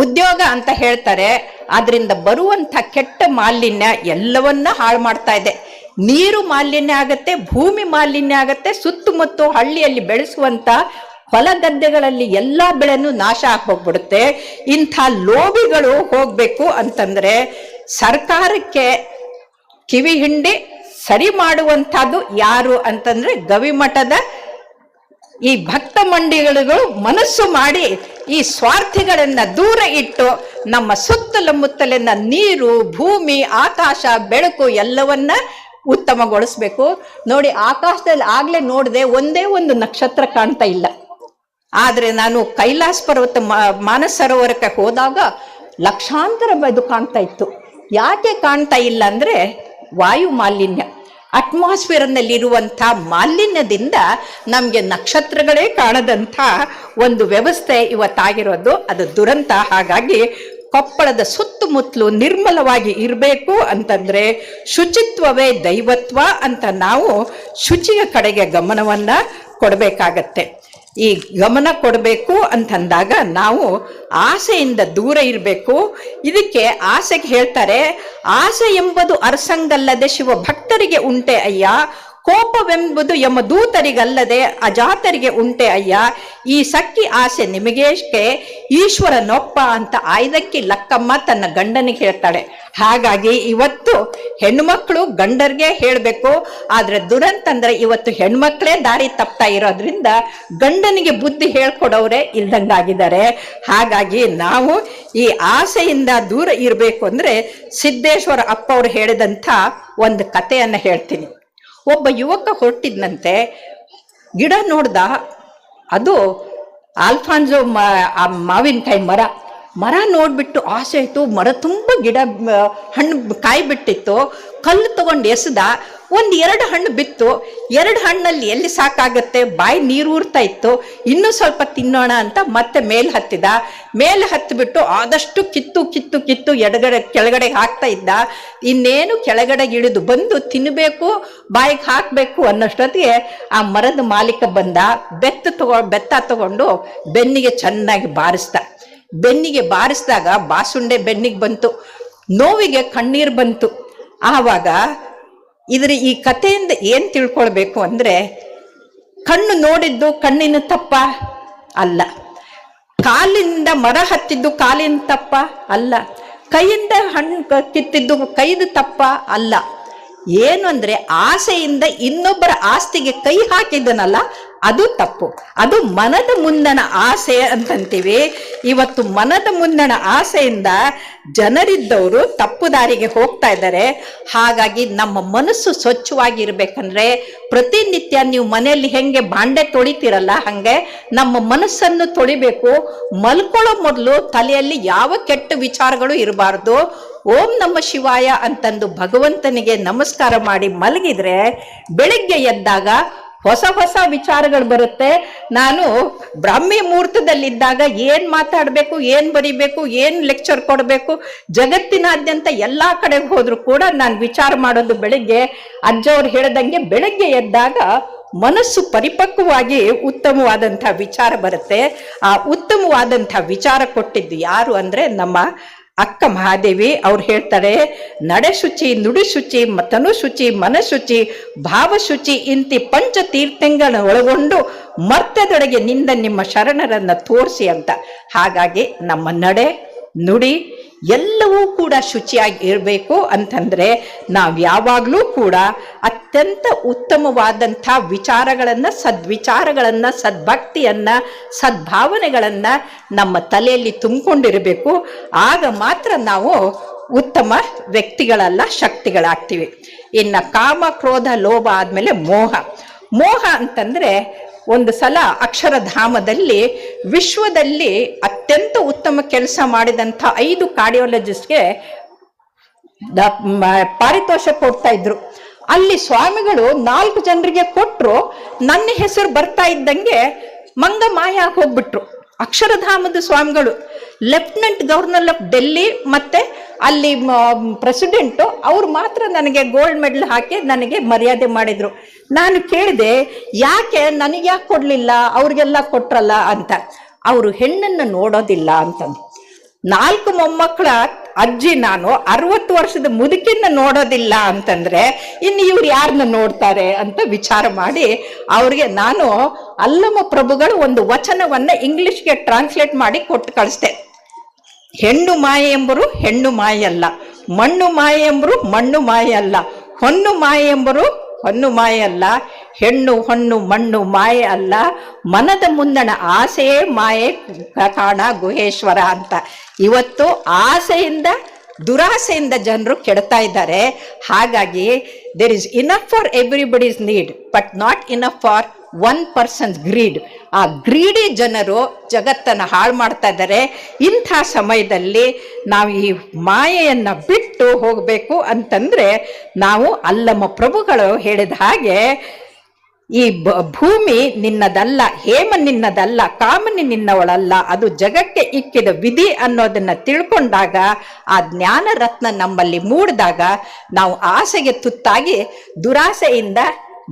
ಉದ್ಯೋಗ ಅಂತ ಹೇಳ್ತಾರೆ, ಅದರಿಂದ ಬರುವಂತ ಕೆಟ್ಟ ಮಾಲಿನ್ಯ ಎಲ್ಲವನ್ನ ಹಾಳು ಮಾಡ್ತಾ ಇದೆ. ನೀರು ಮಾಲಿನ್ಯ ಆಗತ್ತೆ, ಭೂಮಿ ಮಾಲಿನ್ಯ ಆಗತ್ತೆ, ಸುತ್ತಮುತ್ತ ಹಳ್ಳಿಯಲ್ಲಿ ಬೆಳೆಸುವಂತ ಹೊಲ ಗದ್ದೆಗಳಲ್ಲಿ ಎಲ್ಲಾ ಬೆಳೆನೂ ನಾಶ ಹೋಗ್ಬಿಡುತ್ತೆ. ಇಂಥ ಲೋಭಿಗಳು ಹೋಗ್ಬೇಕು ಅಂತಂದ್ರೆ ಸರ್ಕಾರಕ್ಕೆ ಕಿವಿ ಹಿಂಡಿ ಸರಿ ಮಾಡುವಂತಹದ್ದು ಯಾರು ಅಂತಂದ್ರೆ ಗವಿಮಠದ ಈ ಭಕ್ತ ಮಂಡಿಗಳು ಮನಸ್ಸು ಮಾಡಿ ಈ ಸ್ವಾರ್ಥಿಗಳನ್ನ ದೂರ ಇಟ್ಟು ನಮ್ಮ ಸುತ್ತಲ ಮುತ್ತಲಿನ ನೀರು, ಭೂಮಿ, ಆಕಾಶ, ಬೆಳಕು ಎಲ್ಲವನ್ನ ಉತ್ತಮಗೊಳಿಸ್ಬೇಕು. ನೋಡಿ, ಆಕಾಶದಲ್ಲಿ ಆಗ್ಲೇ ನೋಡಿದೆ ಒಂದೇ ಒಂದು ನಕ್ಷತ್ರ ಕಾಣ್ತಾ ಇಲ್ಲ. ಆದ್ರೆ ನಾನು ಕೈಲಾಸ ಪರ್ವತ ಮಾನಸ ಸರೋವರಕ್ಕೆ ಹೋದಾಗ ಲಕ್ಷಾಂತರ ಇದು ಕಾಣ್ತಾ ಇತ್ತು. ಯಾಕೆ ಕಾಣ್ತಾ ಇಲ್ಲ ಅಂದ್ರೆ ವಾಯು ಮಾಲಿನ್ಯ, ಅಟ್ಮಾಸ್ಫಿಯರ್ನಲ್ಲಿರುವಂಥ ಮಾಲಿನ್ಯದಿಂದ ನಮಗೆ ನಕ್ಷತ್ರಗಳೇ ಕಾಣದಂಥ ಒಂದು ವ್ಯವಸ್ಥೆ ಇವತ್ತಾಗಿರೋದು. ಅದು ದುರಂತ. ಹಾಗಾಗಿ ಕೊಪ್ಪಳದ ಸುತ್ತಮುತ್ತಲು ನಿರ್ಮಲವಾಗಿ ಇರಬೇಕು ಅಂತಂದ್ರೆ ಶುಚಿತ್ವವೇ ದೈವತ್ವ ಅಂತ ನಾವು ಶುಚಿಯ ಕಡೆಗೆ ಗಮನವನ್ನ ಕೊಡಬೇಕಾಗತ್ತೆ. ಈ ಗಮನ ಕೊಡಬೇಕು ಅಂತಂದಾಗ ನಾವು ಆಸೆಯಿಂದ ದೂರ ಇರಬೇಕು. ಇದಕ್ಕೆ ಆಸೆಗೆ ಹೇಳ್ತಾರೆ, ಆಸೆ ಎಂಬುದು ಅರಸಂಗಲ್ಲದೆ ಶಿವ ಭಕ್ತರಿಗೆ ಉಂಟೆ ಅಯ್ಯ, ಕೋಪವೆಂಬುದು ಯಮದೂತರಿಗಲ್ಲದೆ ಅಜಾತರಿಗೆ ಉಂಟೆ ಅಯ್ಯ, ಈ ಸಕ್ಕಿ ಆಸೆ ನಿಮಗೇಷ್ಟೇ ಈಶ್ವರನೊಪ್ಪ ಅಂತ ಆಯ್ದಕ್ಕಿ ಲಕ್ಕಮ್ಮ ತನ್ನ ಗಂಡನಿಗೆ ಹೇಳ್ತಾಳೆ. ಹಾಗಾಗಿ ಇವತ್ತು ಹೆಣ್ಮಕ್ಳು ಗಂಡರಿಗೆ ಹೇಳಬೇಕು. ಆದ್ರೆ ದುರಂತ ಅಂದ್ರೆ ಇವತ್ತು ಹೆಣ್ಮಕ್ಳೇ ದಾರಿ ತಪ್ತಾ ಇರೋದ್ರಿಂದ ಗಂಡನಿಗೆ ಬುದ್ಧಿ ಹೇಳ್ಕೊಡೋರೆ ಇಲ್ದಂಗಾಗಿದ್ದಾರೆ. ಹಾಗಾಗಿ ನಾವು ಈ ಆಸೆಯಿಂದ ದೂರ ಇರಬೇಕು ಅಂದ್ರೆ ಸಿದ್ದೇಶ್ವರ ಅಪ್ಪ ಅವ್ರು ಹೇಳಿದಂಥ ಒಂದು ಕಥೆಯನ್ನ ಹೇಳ್ತೀನಿ. ಒಬ್ಬ ಯುವಕ ಹೊರಟಿದ್ನಂತೆ, ಗಿಡ ನೋಡ್ದ, ಅದು ಆಲ್ಫಾನ್ಸೋ ಮಾವಿನಕಾಯಿ ಮರ ನೋಡ್ಬಿಟ್ಟು ಆಸೆ ಆಯ್ತು. ಮರ ತುಂಬ ಗಿಡ ಹಣ್ಣು ಕಾಯಿ ಬಿಟ್ಟಿತ್ತು. ಕಲ್ಲು ತಗೊಂಡು ಎಸೆದ, 1-2 ಹಣ್ಣು ಬಿತ್ತು. 2 ಹಣ್ಣಲ್ಲಿ ಎಲ್ಲಿ ಸಾಕಾಗತ್ತೆ, ಬಾಯಿ ನೀರು ಊರ್ತಾ ಇತ್ತು. ಇನ್ನೂ ಸ್ವಲ್ಪ ತಿನ್ನೋಣ ಅಂತ ಮತ್ತೆ ಮೇಲೆ ಹತ್ತಿದ. ಮೇಲೆ ಹತ್ತಿಬಿಟ್ಟು ಆದಷ್ಟು ಕಿತ್ತು ಕೆಳಗಡೆ ಹಾಕ್ತಾ ಇದ್ದ. ಇನ್ನೇನು ಕೆಳಗಡೆ ಇಳಿದು ಬಂದು ತಿನ್ನಬೇಕು, ಬಾಯಿಗೆ ಹಾಕಬೇಕು ಅನ್ನೋಷ್ಟೊತ್ತಿಗೆ ಆ ಮರದ ಮಾಲೀಕ ಬಂದ. ಬೆತ್ತ ತಗೊಂಡು ಬೆನ್ನಿಗೆ ಚೆನ್ನಾಗಿ ಬಾರಿಸ್ದ. ಬೆನ್ನಿಗೆ ಬಾರಿಸಿದಾಗ ಬಾಸುಂಡೆ ಬೆನ್ನಿಗೆ ಬಂತು, ನೋವಿಗೆ ಕಣ್ಣೀರು ಬಂತು. ಆವಾಗ ಈ ಕಥೆಯಿಂದ ಏನು ತಿಳ್ಕೊಳ್ಬೇಕು ಅಂದರೆ, ಕಣ್ಣು ನೋಡಿದ್ದು ಕಣ್ಣಿನ ತಪ್ಪ ಅಲ್ಲ, ಕಾಲಿಂದ ಮರ ಹತ್ತಿದ್ದು ಕಾಲಿನ ತಪ್ಪ ಅಲ್ಲ, ಕೈಯಿಂದ ಹಣ್ಣು ಕಿತ್ತಿದ್ದು ಕೈದು ತಪ್ಪ ಅಲ್ಲ. ಏನು ಅಂದರೆ ಆಸೆಯಿಂದ ಇನ್ನೊಬ್ಬರ ಆಸ್ತಿಗೆ ಕೈ ಹಾಕಿದನಲ್ಲ ಅದು ತಪ್ಪು. ಅದು ಮನದ ಮುಂದಣ ಆಸೆ ಅಂತಂತೀವಿ. ಇವತ್ತು ಮನದ ಮುಂದಣ ಆಸೆಯಿಂದ ಜನರಿದ್ದವರು ತಪ್ಪು ದಾರಿಗೆ ಹೋಗ್ತಾ ಇದ್ದಾರೆ. ಹಾಗಾಗಿ ನಮ್ಮ ಮನಸ್ಸು ಸ್ವಚ್ಛವಾಗಿರ್ಬೇಕಂದ್ರೆ ಪ್ರತಿನಿತ್ಯ ನೀವು ಮನೆಯಲ್ಲಿ ಹೆಂಗೆ ಬಾಂಡೆ ತೊಳಿತೀರಲ್ಲ ಹಾಗೆ ನಮ್ಮ ಮನಸ್ಸನ್ನು ತೊಳಿಬೇಕು. ಮಲ್ಕೊಳ್ಳೋ ಮೊದಲು ತಲೆಯಲ್ಲಿ ಯಾವ ಕೆಟ್ಟ ವಿಚಾರಗಳು ಇರಬಾರ್ದು. ಓಂ ನಮ ಶಿವಾಯ ಅಂತಂದು ಭಗವಂತನಿಗೆ ನಮಸ್ಕಾರ ಮಾಡಿ ಮಲಗಿದ್ರೆ ಬೆಳಿಗ್ಗೆ ಎದ್ದಾಗ ಹೊಸ ಹೊಸ ವಿಚಾರಗಳು ಬರುತ್ತೆ. ನಾನು ಬ್ರಾಹ್ಮಿ ಮುಹೂರ್ತದಲ್ಲಿದ್ದಾಗ ಏನು ಮಾತಾಡಬೇಕು, ಏನು ಬರಿಬೇಕು, ಏನು ಲೆಕ್ಚರ್ ಕೊಡಬೇಕು, ಜಗತ್ತಿನಾದ್ಯಂತ ಎಲ್ಲ ಕಡೆಗೆ ಹೋದ್ರು ಕೂಡ ನಾನು ವಿಚಾರ ಮಾಡೋದು ಬೆಳಿಗ್ಗೆ. ಅಜ್ಜವ್ರು ಹೇಳ್ದಂಗೆ ಬೆಳಿಗ್ಗೆ ಎದ್ದಾಗ ಮನಸ್ಸು ಪರಿಪಕ್ವವಾಗಿ ಉತ್ತಮವಾದಂಥ ವಿಚಾರ ಬರುತ್ತೆ. ಆ ಉತ್ತಮವಾದಂಥ ವಿಚಾರ ಕೊಟ್ಟಿದ್ದು ಯಾರು ಅಂದರೆ ನಮ್ಮ ಅಕ್ಕ ಮಹಾದೇವಿ. ಅವ್ರು ಹೇಳ್ತಾರೆ, ನಡೆ ಶುಚಿ, ನುಡಿ ಶುಚಿ, ತನು ಶುಚಿ, ಮನಶುಚಿ, ಭಾವಶುಚಿ ಇಂತಿ ಪಂಚ ತೀರ್ಥಂಗಳನ್ನ ಒಳಗೊಂಡು ಮರ್ತದೊಳಗೆ ನಿಂದ ನಿಮ್ಮ ಶರಣರನ್ನ ತೋರಿಸಿ ಅಂತ. ಹಾಗಾಗಿ ನಮ್ಮ ನಡೆ ನುಡಿ ಎಲ್ಲವೂ ಕೂಡ ಶುಚಿಯಾಗಿ ಇರಬೇಕು ಅಂತಂದ್ರೆ ನಾವು ಯಾವಾಗಲೂ ಕೂಡ ಅತ್ಯಂತ ಉತ್ತಮವಾದಂಥ ವಿಚಾರಗಳನ್ನು, ಸದ್ವಿಚಾರಗಳನ್ನು, ಸದ್ಭಕ್ತಿಯನ್ನು, ಸದ್ಭಾವನೆಗಳನ್ನು ನಮ್ಮ ತಲೆಯಲ್ಲಿ ತುಂಬಿಕೊಂಡಿರಬೇಕು. ಆಗ ಮಾತ್ರ ನಾವು ಉತ್ತಮ ವ್ಯಕ್ತಿಗಳಲ್ಲ, ಶಕ್ತಿಗಳಾಗ್ತೀವಿ. ಇನ್ನು ಕಾಮ, ಕ್ರೋಧ, ಲೋಭ ಆದಮೇಲೆ ಮೋಹ. ಮೋಹ ಅಂತಂದರೆ ಒಂದು ಸಲ ಅಕ್ಷರಧಾಮದಲ್ಲಿ ವಿಶ್ವದಲ್ಲಿ ಅತ್ಯಂತ ಉತ್ತಮ ಕೆಲಸ ಮಾಡಿದಂಥ 5 ಕಾರ್ಡಿಯಾಲಜಿಸ್ಟ್ಗೆ ಪಾರಿತೋಷಕ ಕೊಡ್ತಾ ಇದ್ರು. ಅಲ್ಲಿ ಸ್ವಾಮಿಗಳು 4 ಜನರಿಗೆ ಕೊಟ್ಟರು. ನನ್ನ ಹೆಸರು ಬರ್ತಾ ಇದ್ದಂಗೆ ಮಂಗ ಮಾಯ ಹೋಗ್ಬಿಟ್ರು. ಅಕ್ಷರಧಾಮದ ಸ್ವಾಮಿಗಳು, ಲೆಫ್ಟಿನೆಂಟ್ ಗವರ್ನರ್ ಆಫ್ ಡೆಲ್ಲಿ ಮತ್ತೆ ಅಲ್ಲಿ ಪ್ರೆಸಿಡೆಂಟು ಅವ್ರು ಮಾತ್ರ ನನಗೆ ಗೋಲ್ಡ್ ಮೆಡಲ್ ಹಾಕಿ ನನಗೆ ಮರ್ಯಾದೆ ಮಾಡಿದ್ರು. ನಾನು ಕೇಳಿದೆ, ಯಾಕೆ ನನಗೆ ಯಾಕೆ ಕೊಡಲಿಲ್ಲ, ಅವ್ರಿಗೆಲ್ಲ ಕೊಟ್ರಲ್ಲ ಅಂತ. ಅವರು ಹೆಣ್ಣನ್ನು ನೋಡೋದಿಲ್ಲ ಅಂತಂದು. 4 ಮೊಮ್ಮಕ್ಕಳ ಅಜ್ಜಿ ನಾನು, 60 ವರ್ಷದ ಮುದುಕಿನ ನೋಡೋದಿಲ್ಲ ಅಂತಂದ್ರೆ ಇನ್ನು ಇವ್ರು ಯಾರನ್ನ ನೋಡ್ತಾರೆ ಅಂತ ವಿಚಾರ ಮಾಡಿ ಅವ್ರಿಗೆ ನಾನು ಅಲ್ಲಮ ಪ್ರಭುಗಳು ಒಂದು ವಚನವನ್ನ ಇಂಗ್ಲಿಷ್ಗೆ ಟ್ರಾನ್ಸ್ಲೇಟ್ ಮಾಡಿ ಕೊಟ್ಟು ಕಳಿಸ್ದೆ. ಹೆಣ್ಣು ಮಾಯೆ ಎಂಬರು ಹೆಣ್ಣು ಮಾಯೆ ಅಲ್ಲ, ಮಣ್ಣು ಮಾಯೆ ಎಂಬರು ಮಣ್ಣು ಮಾಯೆ ಅಲ್ಲ, ಹೊನ್ನು ಮಾಯೆ ಎಂಬರು ಹೊನ್ನು ಮಾಯೆ ಅಲ್ಲ, ಹೆಣ್ಣು ಹೊಣ್ಣು ಮಣ್ಣು ಮಾಯೆ ಅಲ್ಲ, ಮನದ ಮುಂದಣ ಆಸೆಯೇ ಮಾಯೆ ಕಾಣ ಗುಹೇಶ್ವರ ಅಂತ. ಇವತ್ತು ಆಸೆಯಿಂದ ದುರಾಸೆಯಿಂದ ಜನರು ಕೆಡ್ತಾ ಇದ್ದಾರೆ. ಹಾಗಾಗಿ there is enough for everybody's need but not enough for 1 persons greed. ಆ ಗ್ರೀಡಿ ಜನರು ಜಗತ್ತನ್ನು ಹಾಳು ಮಾಡ್ತಾ ಇದ್ದಾರೆ. ಇಂಥ ಸಮಯದಲ್ಲಿ ನಾವು ಈ ಮಾಯೆಯನ್ನು ಬಿಟ್ಟು ಹೋಗಬೇಕು ಅಂತಂದರೆ ನಾವು ಅಲ್ಲಮ ಪ್ರಭುಗಳು ಹೇಳಿದ ಹಾಗೆ ಈ ಭೂಮಿ ನಿನ್ನದಲ್ಲ, ಹೇಮ ನಿನ್ನದಲ್ಲ, ಕಾಮನಿ ನಿನ್ನವಳಲ್ಲ, ಅದು ಜಗಕ್ಕೆ ಇಕ್ಕಿದ ವಿಧಿ ಅನ್ನೋದನ್ನ ತಿಳ್ಕೊಂಡಾಗ, ಆ ಜ್ಞಾನ ರತ್ನ ನಮ್ಮಲ್ಲಿ ಮೂಡಿದಾಗ ನಾವು ಆಸೆಗೆ ತುತ್ತಾಗಿ ದುರಾಸೆಯಿಂದ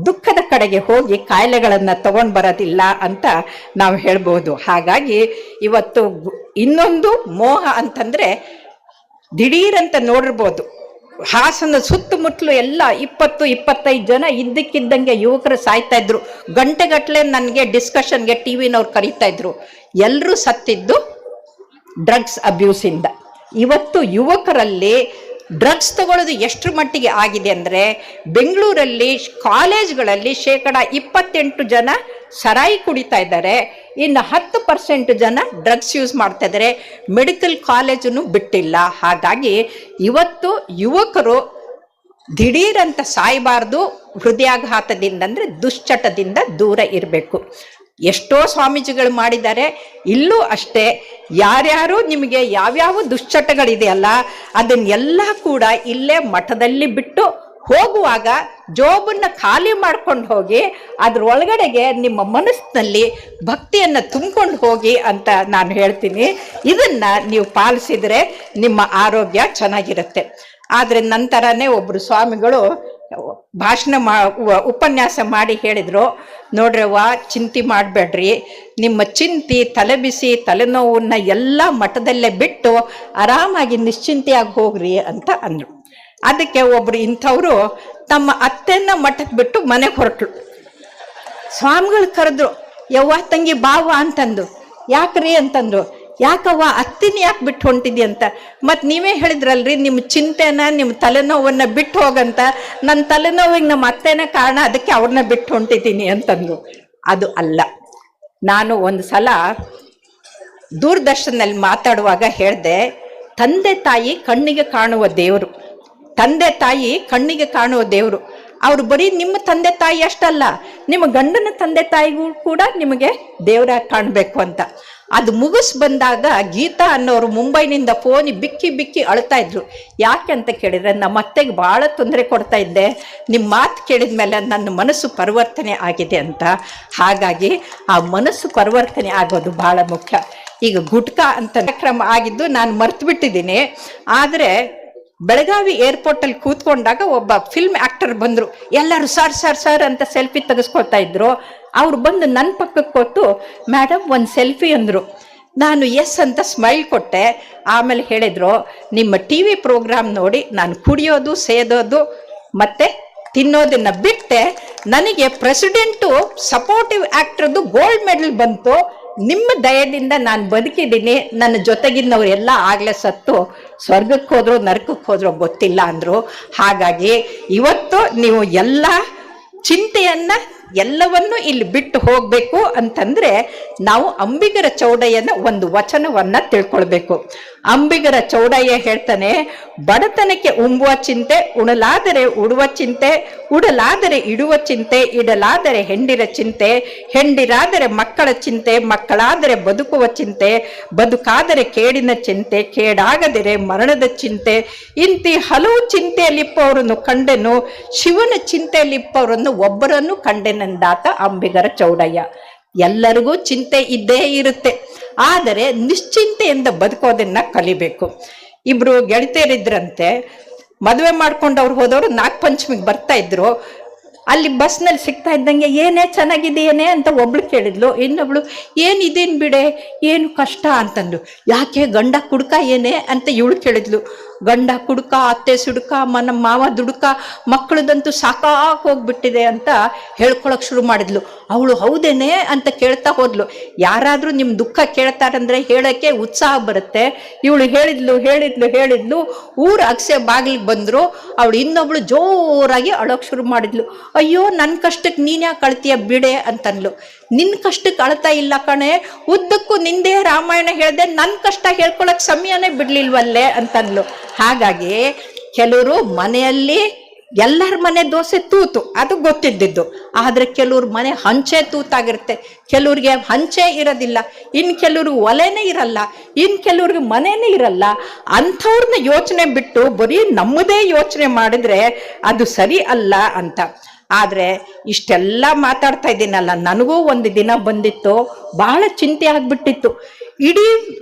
ದುಃಖದ ಕಡೆಗೆ ಹೋಗಿ ಕಾಯಿಲೆಗಳನ್ನು ತಗೊಂಡು ಬರೋದಿಲ್ಲ ಅಂತ ನಾವು ಹೇಳ್ಬೋದು. ಹಾಗಾಗಿ ಇವತ್ತು ಇನ್ನೊಂದು ಮೋಹ ಅಂತಂದರೆ ದಿಢೀರಂತ ನೋಡಿರ್ಬೋದು, ಹಾಸನ ಸುತ್ತಮುತ್ತಲು ಎಲ್ಲ 20-25 ಜನ ಇದ್ದಕ್ಕಿದ್ದಂಗೆ ಯುವಕರು ಸಾಯ್ತಾ ಇದ್ರು. ಗಂಟೆಗಟ್ಟಲೆ ನನಗೆ ಡಿಸ್ಕಷನ್ಗೆ ಟಿವಿನವ್ರು ಕರೀತಾ ಇದ್ರು. ಎಲ್ಲರೂ ಸತ್ತಿದ್ದು ಡ್ರಗ್ಸ್ ಅಬ್ಯೂಸಿಂದ. ಇವತ್ತು ಯುವಕರಲ್ಲಿ ಡ್ರಗ್ಸ್ ತಗೊಳ್ಳೋದು ಎಷ್ಟರ ಮಟ್ಟಿಗೆ ಆಗಿದೆ ಅಂದರೆ, ಬೆಂಗಳೂರಲ್ಲಿ ಕಾಲೇಜ್ಗಳಲ್ಲಿ 28% ಜನ ಸರಾಯಿ ಕುಡಿತಾ ಇದ್ದಾರೆ, ಇನ್ನು 10% ಜನ ಡ್ರಗ್ಸ್ ಯೂಸ್ ಮಾಡ್ತಾ ಇದ್ದಾರೆ. ಮೆಡಿಕಲ್ ಕಾಲೇಜನ್ನು ಬಿಟ್ಟಿಲ್ಲ. ಹಾಗಾಗಿ ಇವತ್ತು ಯುವಕರು ದಿಢೀರಂತ ಸಾಯಬಾರ್ದು. ಹೃದಯಾಘಾತದಿಂದ ಅಂದರೆ ದುಶ್ಚಟದಿಂದ ದೂರ ಇರಬೇಕು. ಎಷ್ಟೋ ಸ್ವಾಮೀಜಿಗಳು ಮಾಡಿದ್ದಾರೆ, ಇಲ್ಲೂ ಅಷ್ಟೇ. ಯಾರ್ಯಾರು ನಿಮಗೆ ಯಾವ್ಯಾವ ದುಶ್ಚಟಗಳಿದೆಯಲ್ಲ ಅದನ್ನೆಲ್ಲ ಕೂಡ ಇಲ್ಲೇ ಮಠದಲ್ಲಿ ಬಿಟ್ಟು ಹೋಗುವಾಗ ಜೋಬನ್ನು ಖಾಲಿ ಮಾಡ್ಕೊಂಡು ಹೋಗಿ ಅದ್ರೊಳಗಡೆಗೆ ನಿಮ್ಮ ಮನಸ್ಸಿನಲ್ಲಿ ಭಕ್ತಿಯನ್ನು ತುಂಬಿಕೊಂಡು ಹೋಗಿ ಅಂತ ನಾನು ಹೇಳ್ತೀನಿ. ಇದನ್ನು ನೀವು ಪಾಲಿಸಿದರೆ ನಿಮ್ಮ ಆರೋಗ್ಯ ಚೆನ್ನಾಗಿರುತ್ತೆ. ಆದರೆ ನಂತರನೇ ಒಬ್ಬರು ಸ್ವಾಮಿಗಳು ಉಪನ್ಯಾಸ ಮಾಡಿ ಹೇಳಿದರು, ನೋಡ್ರವ್ವ, ಚಿಂತೆ ಮಾಡಬೇಡ್ರಿ, ನಿಮ್ಮ ಚಿಂತೆ ತಲೆಬಿಸಿ ತಲೆನೋವನ್ನ ಎಲ್ಲ ಮಠದಲ್ಲೇ ಬಿಟ್ಟು ಆರಾಮಾಗಿ ನಿಶ್ಚಿಂತೆಯಾಗಿ ಹೋಗ್ರಿ ಅಂತ ಅಂದರು. ಅದಕ್ಕೆ ಒಬ್ರು ಇಂಥವ್ರು ತಮ್ಮ ಅತ್ತೆನ ಮಠಕ್ಕೆ ಬಿಟ್ಟು ಮನೆಗೆ ಹೊರಟರು. ಸ್ವಾಮಿಗಳು ಕರೆದ್ರು, ಯವ್ವ ತಂಗಿ ಬಾವ ಅಂತಂದು. ಯಾಕ್ರಿ ಅಂತಂದ್ರು. ಯಾಕವ್ವ ಅತ್ತಿನ ಯಾಕೆ ಬಿಟ್ಟು ಹೊಂಟಿದ್ದಿ ಅಂತ. ಮತ್ತು ನೀವೇ ಹೇಳಿದ್ರಲ್ರಿ ನಿಮ್ಮ ಚಿಂತೆನ ನಿಮ್ಮ ತಲೆನೋವನ್ನ ಬಿಟ್ಟು ಹೋಗಂತ. ನನ್ನ ತಲೆನೋವಿಗೆ ನಮ್ಮ ಅತ್ತೆನೇ ಕಾರಣ, ಅದಕ್ಕೆ ಅವ್ರನ್ನ ಬಿಟ್ಟು ಹೊಂಟಿದ್ದೀನಿ ಅಂತಂದ್ರು. ಅದು ಅಲ್ಲ. ನಾನು ಒಂದು ಸಲ ದೂರದರ್ಶನದಲ್ಲಿ ಮಾತಾಡುವಾಗ ಹೇಳಿದೆ, ತಂದೆ ತಾಯಿ ಕಣ್ಣಿಗೆ ಕಾಣುವ ದೇವರು. ತಂದೆ ತಾಯಿ ಕಣ್ಣಿಗೆ ಕಾಣುವ ದೇವರು. ಅವರು ಬರೀ ನಿಮ್ಮ ತಂದೆ ತಾಯಿ ಅಷ್ಟಲ್ಲ, ನಿಮ್ಮ ಗಂಡನ ತಂದೆ ತಾಯಿಗೂ ಕೂಡ ನಿಮಗೆ ದೇವರಾಗಿ ಕಾಣಬೇಕು ಅಂತ. ಅದು ಮುಗಿಸ್ ಬಂದಾಗ ಗೀತಾ ಅನ್ನೋರು ಮುಂಬೈನಿಂದ ಫೋನ್ ಬಿಕ್ಕಿ ಬಿಕ್ಕಿ ಅಳ್ತಾ ಇದ್ರು. ಯಾಕೆ ಅಂತ ಕೇಳಿದರೆ, ನಮ್ಮ ಅತ್ತೆಗೆ ಭಾಳ ತೊಂದರೆ ಕೊಡ್ತಾ ಇದ್ದೆ, ನಿಮ್ಮ ಮಾತು ಕೇಳಿದ ಮೇಲೆ ನನ್ನ ಮನಸ್ಸು ಪರಿವರ್ತನೆ ಆಗಿದೆ ಅಂತ. ಹಾಗಾಗಿ ಆ ಮನಸ್ಸು ಪರಿವರ್ತನೆ ಆಗೋದು ಭಾಳ ಮುಖ್ಯ. ಈಗ ಗುಟ್ಕಾ ಅಂತ ಕಾರ್ಯಕ್ರಮ ಆಗಿದ್ದು ನಾನು ಮರ್ತು ಬಿಟ್ಟಿದ್ದೀನಿ. ಆದರೆ ಬೆಳಗಾವಿ ಏರ್ಪೋರ್ಟಲ್ಲಿ ಕೂತ್ಕೊಂಡಾಗ ಒಬ್ಬ ಫಿಲ್ಮ್ ಆ್ಯಕ್ಟರ್ ಬಂದರು. ಎಲ್ಲರೂ ಸರ್ ಸರ್ ಸರ್ ಅಂತ ಸೆಲ್ಫಿ ತೆಗೆಸ್ಕೊಳ್ತಾ ಇದ್ರು. ಅವ್ರು ಬಂದು ನನ್ನ ಪಕ್ಕಕ್ಕೆ ಕೊಟ್ಟು, ಮೇಡಮ್ ಒಂದು ಸೆಲ್ಫಿ ಅಂದರು. ನಾನು ಎಸ್ ಅಂತ ಸ್ಮೈಲ್ ಕೊಟ್ಟೆ. ಆಮೇಲೆ ಹೇಳಿದರು, ನಿಮ್ಮ ಟಿ ವಿ ಪ್ರೋಗ್ರಾಮ್ ನೋಡಿ ನಾನು ಕುಡಿಯೋದು ಸೇದೋದು ಮತ್ತು ತಿನ್ನೋದನ್ನು ಬಿಟ್ಟೆ. ನನಗೆ ಪ್ರೆಸಿಡೆಂಟು ಸಪೋರ್ಟಿವ್ ಆ್ಯಕ್ಟ್ರದ್ದು ಗೋಲ್ಡ್ ಮೆಡಲ್ ಬಂತು. ನಿಮ್ಮ ದಯದಿಂದ ನಾನು ಬದುಕಿದ್ದೀನಿ. ನನ್ನ ಜೊತೆಗಿನವ್ರು ಎಲ್ಲ ಆಗಲೇ ಸತ್ತು ಸ್ವರ್ಗಕ್ಕೆ ಹೋದ್ರು ನರಕಕ್ಕೆ ಹೋದ್ರೋ ಗೊತ್ತಿಲ್ಲ ಅಂದರು. ಹಾಗಾಗಿ ಇವತ್ತು ನೀವು ಎಲ್ಲ ಚಿಂತೆಯನ್ನು ಎಲ್ಲವನ್ನೂ ಇಲ್ಲಿ ಬಿಟ್ಟು ಹೋಗಬೇಕು ಅಂತಂದರೆ ನಾವು ಅಂಬಿಗರ ಚೌಡಯ್ಯನ ಒಂದು ವಚನವನ್ನು ತಿಳ್ಕೊಳ್ಬೇಕು. ಅಂಬಿಗರ ಚೌಡಯ್ಯ ಹೇಳ್ತಾನೆ, ಬಡತನಕ್ಕೆ ಉಂಬುವ ಚಿಂತೆ, ಉಣಲಾದರೆ ಉಡುವ ಚಿಂತೆ, ಉಡಲಾದರೆ ಇಡುವ ಚಿಂತೆ, ಇಡಲಾದರೆ ಹೆಂಡಿರ ಚಿಂತೆ, ಹೆಂಡಿರಾದರೆ ಮಕ್ಕಳ ಚಿಂತೆ, ಮಕ್ಕಳಾದರೆ ಬದುಕುವ ಚಿಂತೆ, ಬದುಕಾದರೆ ಕೇಡಿನ ಚಿಂತೆ, ಕೇಡಾಗದರೆ ಮರಣದ ಚಿಂತೆ. ಇಂತಿ ಹಲವು ಚಿಂತೆಯಲ್ಲಿಪ್ಪವರನ್ನು ಕಂಡೆನು, ಶಿವನ ಚಿಂತೆಯಲ್ಲಿಪ್ಪವರನ್ನು ಒಬ್ಬರನ್ನು ಕಂಡೆನೆಂದಾತ ಅಂಬಿಗರ ಚೌಡಯ್ಯ. ಎಲ್ಲರಿಗೂ ಚಿಂತೆ ಇದ್ದೇ ಇರುತ್ತೆ, ಆದರೆ ನಿಶ್ಚಿಂತೆಯಿಂದ ಬದುಕೋದನ್ನ ಕಲಿಬೇಕು. ಇಬ್ರು ಗೆಳತಿಯರಿದ್ರಂತೆ, ಮದುವೆ ಮಾಡ್ಕೊಂಡವ್ರು ಹೋದವರು ನಾಗಪಂಚಮಿಗೆ ಬರ್ತಾ ಇದ್ರು. ಅಲ್ಲಿ ಬಸ್ನಲ್ಲಿ ಸಿಗ್ತಾ ಇದ್ದಂಗೆ, ಏನೇ ಚೆನ್ನಾಗಿದೆಯೇನೆ ಅಂತ ಒಬ್ಳು ಕೇಳಿದ್ಲು. ಇನ್ನೊಬ್ಳು, ಏನಿದೇನು ಬಿಡೆ, ಏನು ಕಷ್ಟ ಅಂತಂದು. ಯಾಕೆ ಗಂಡ ಕುಡ್ಕ ಏನೇ ಅಂತ ಇವಳು ಕೇಳಿದ್ಲು. ಗಂಡ ಕುಡ್ಕ, ಅತ್ತೆ ಸುಡ್ಕ, ನಮ್ಮ ಮಾವ ದುಡ್ಕ, ಮಕ್ಕಳದಂತೂ ಸಾಕಾಗಿ ಹೋಗ್ಬಿಟ್ಟಿದೆ ಅಂತ ಹೇಳ್ಕೊಳಕ್ ಶುರು ಮಾಡಿದ್ಲು. ಅವಳು ಹೌದೇನೆ ಅಂತ ಕೇಳ್ತಾ ಹೋದ್ಲು. ಯಾರಾದರೂ ನಿಮ್ಮ ದುಃಖ ಕೇಳ್ತಾರಂದ್ರೆ ಹೇಳೋಕ್ಕೆ ಉತ್ಸಾಹ ಬರುತ್ತೆ. ಇವಳು ಹೇಳಿದ್ಲು. ಊರು ಅಗಸೆ ಬಾಗಿಲಿಗೆ ಬಂದರು. ಅವಳು ಇನ್ನೊಬ್ಳು ಜೋರಾಗಿ ಅಳೋಕೆ ಶುರು ಮಾಡಿದ್ಲು. ಅಯ್ಯೋ ನನ್ನ ಕಷ್ಟಕ್ಕೆ ನೀನು ಯಾಕೆ ಅಳ್ತೀಯ ಬಿಡೆ ಅಂತನ್ಲು. ನಿನ್ನ ಕಷ್ಟಕ್ಕೆ ಅಳ್ತಾ ಇಲ್ಲ ಕಣೆ, ಉದ್ದಕ್ಕೂ ನಿಂದೇ ರಾಮಾಯಣ ಹೇಳಿದೆ, ನನ್ನ ಕಷ್ಟ ಹೇಳ್ಕೊಳಕ್ ಸಮಯನೇ ಬಿಡ್ಲಿಲ್ವಲ್ಲೇ ಅಂತನ್ಲು. ಹಾಗಾಗಿ ಕೆಲವರು ಮನೆಯಲ್ಲಿ ಎಲ್ಲರ ಮನೆ ದೋಸೆ ತೂತು, ಅದು ಗೊತ್ತಿದ್ದಿದ್ದು. ಆದರೆ ಕೆಲವ್ರ ಮನೆ ಹಂಚೆ ತೂತಾಗಿರುತ್ತೆ, ಕೆಲವ್ರಿಗೆ ಹಂಚೆ ಇರೋದಿಲ್ಲ, ಇನ್ನು ಕೆಲವ್ರಿಗೆ ಒಲೆನೇ ಇರಲ್ಲ, ಇನ್ನು ಕೆಲವ್ರಿಗೆ ಮನೆನೇ ಇರಲ್ಲ. ಅಂಥವ್ರನ್ನ ಯೋಚನೆ ಬಿಟ್ಟು ಬರೀ ನಮ್ಮದೇ ಯೋಚನೆ ಮಾಡಿದ್ರೆ ಅದು ಸರಿ ಅಲ್ಲ ಅಂತ. ಆದರೆ ಇಷ್ಟೆಲ್ಲ ಮಾತಾಡ್ತಾ ಇದ್ದೀನಲ್ಲ, ನನಗೂ ಒಂದು ದಿನ ಬಂದಿತ್ತು, ಬಹಳ ಚಿಂತೆ ಆಗಿಬಿಟ್ಟಿತ್ತು. ಇಡೀ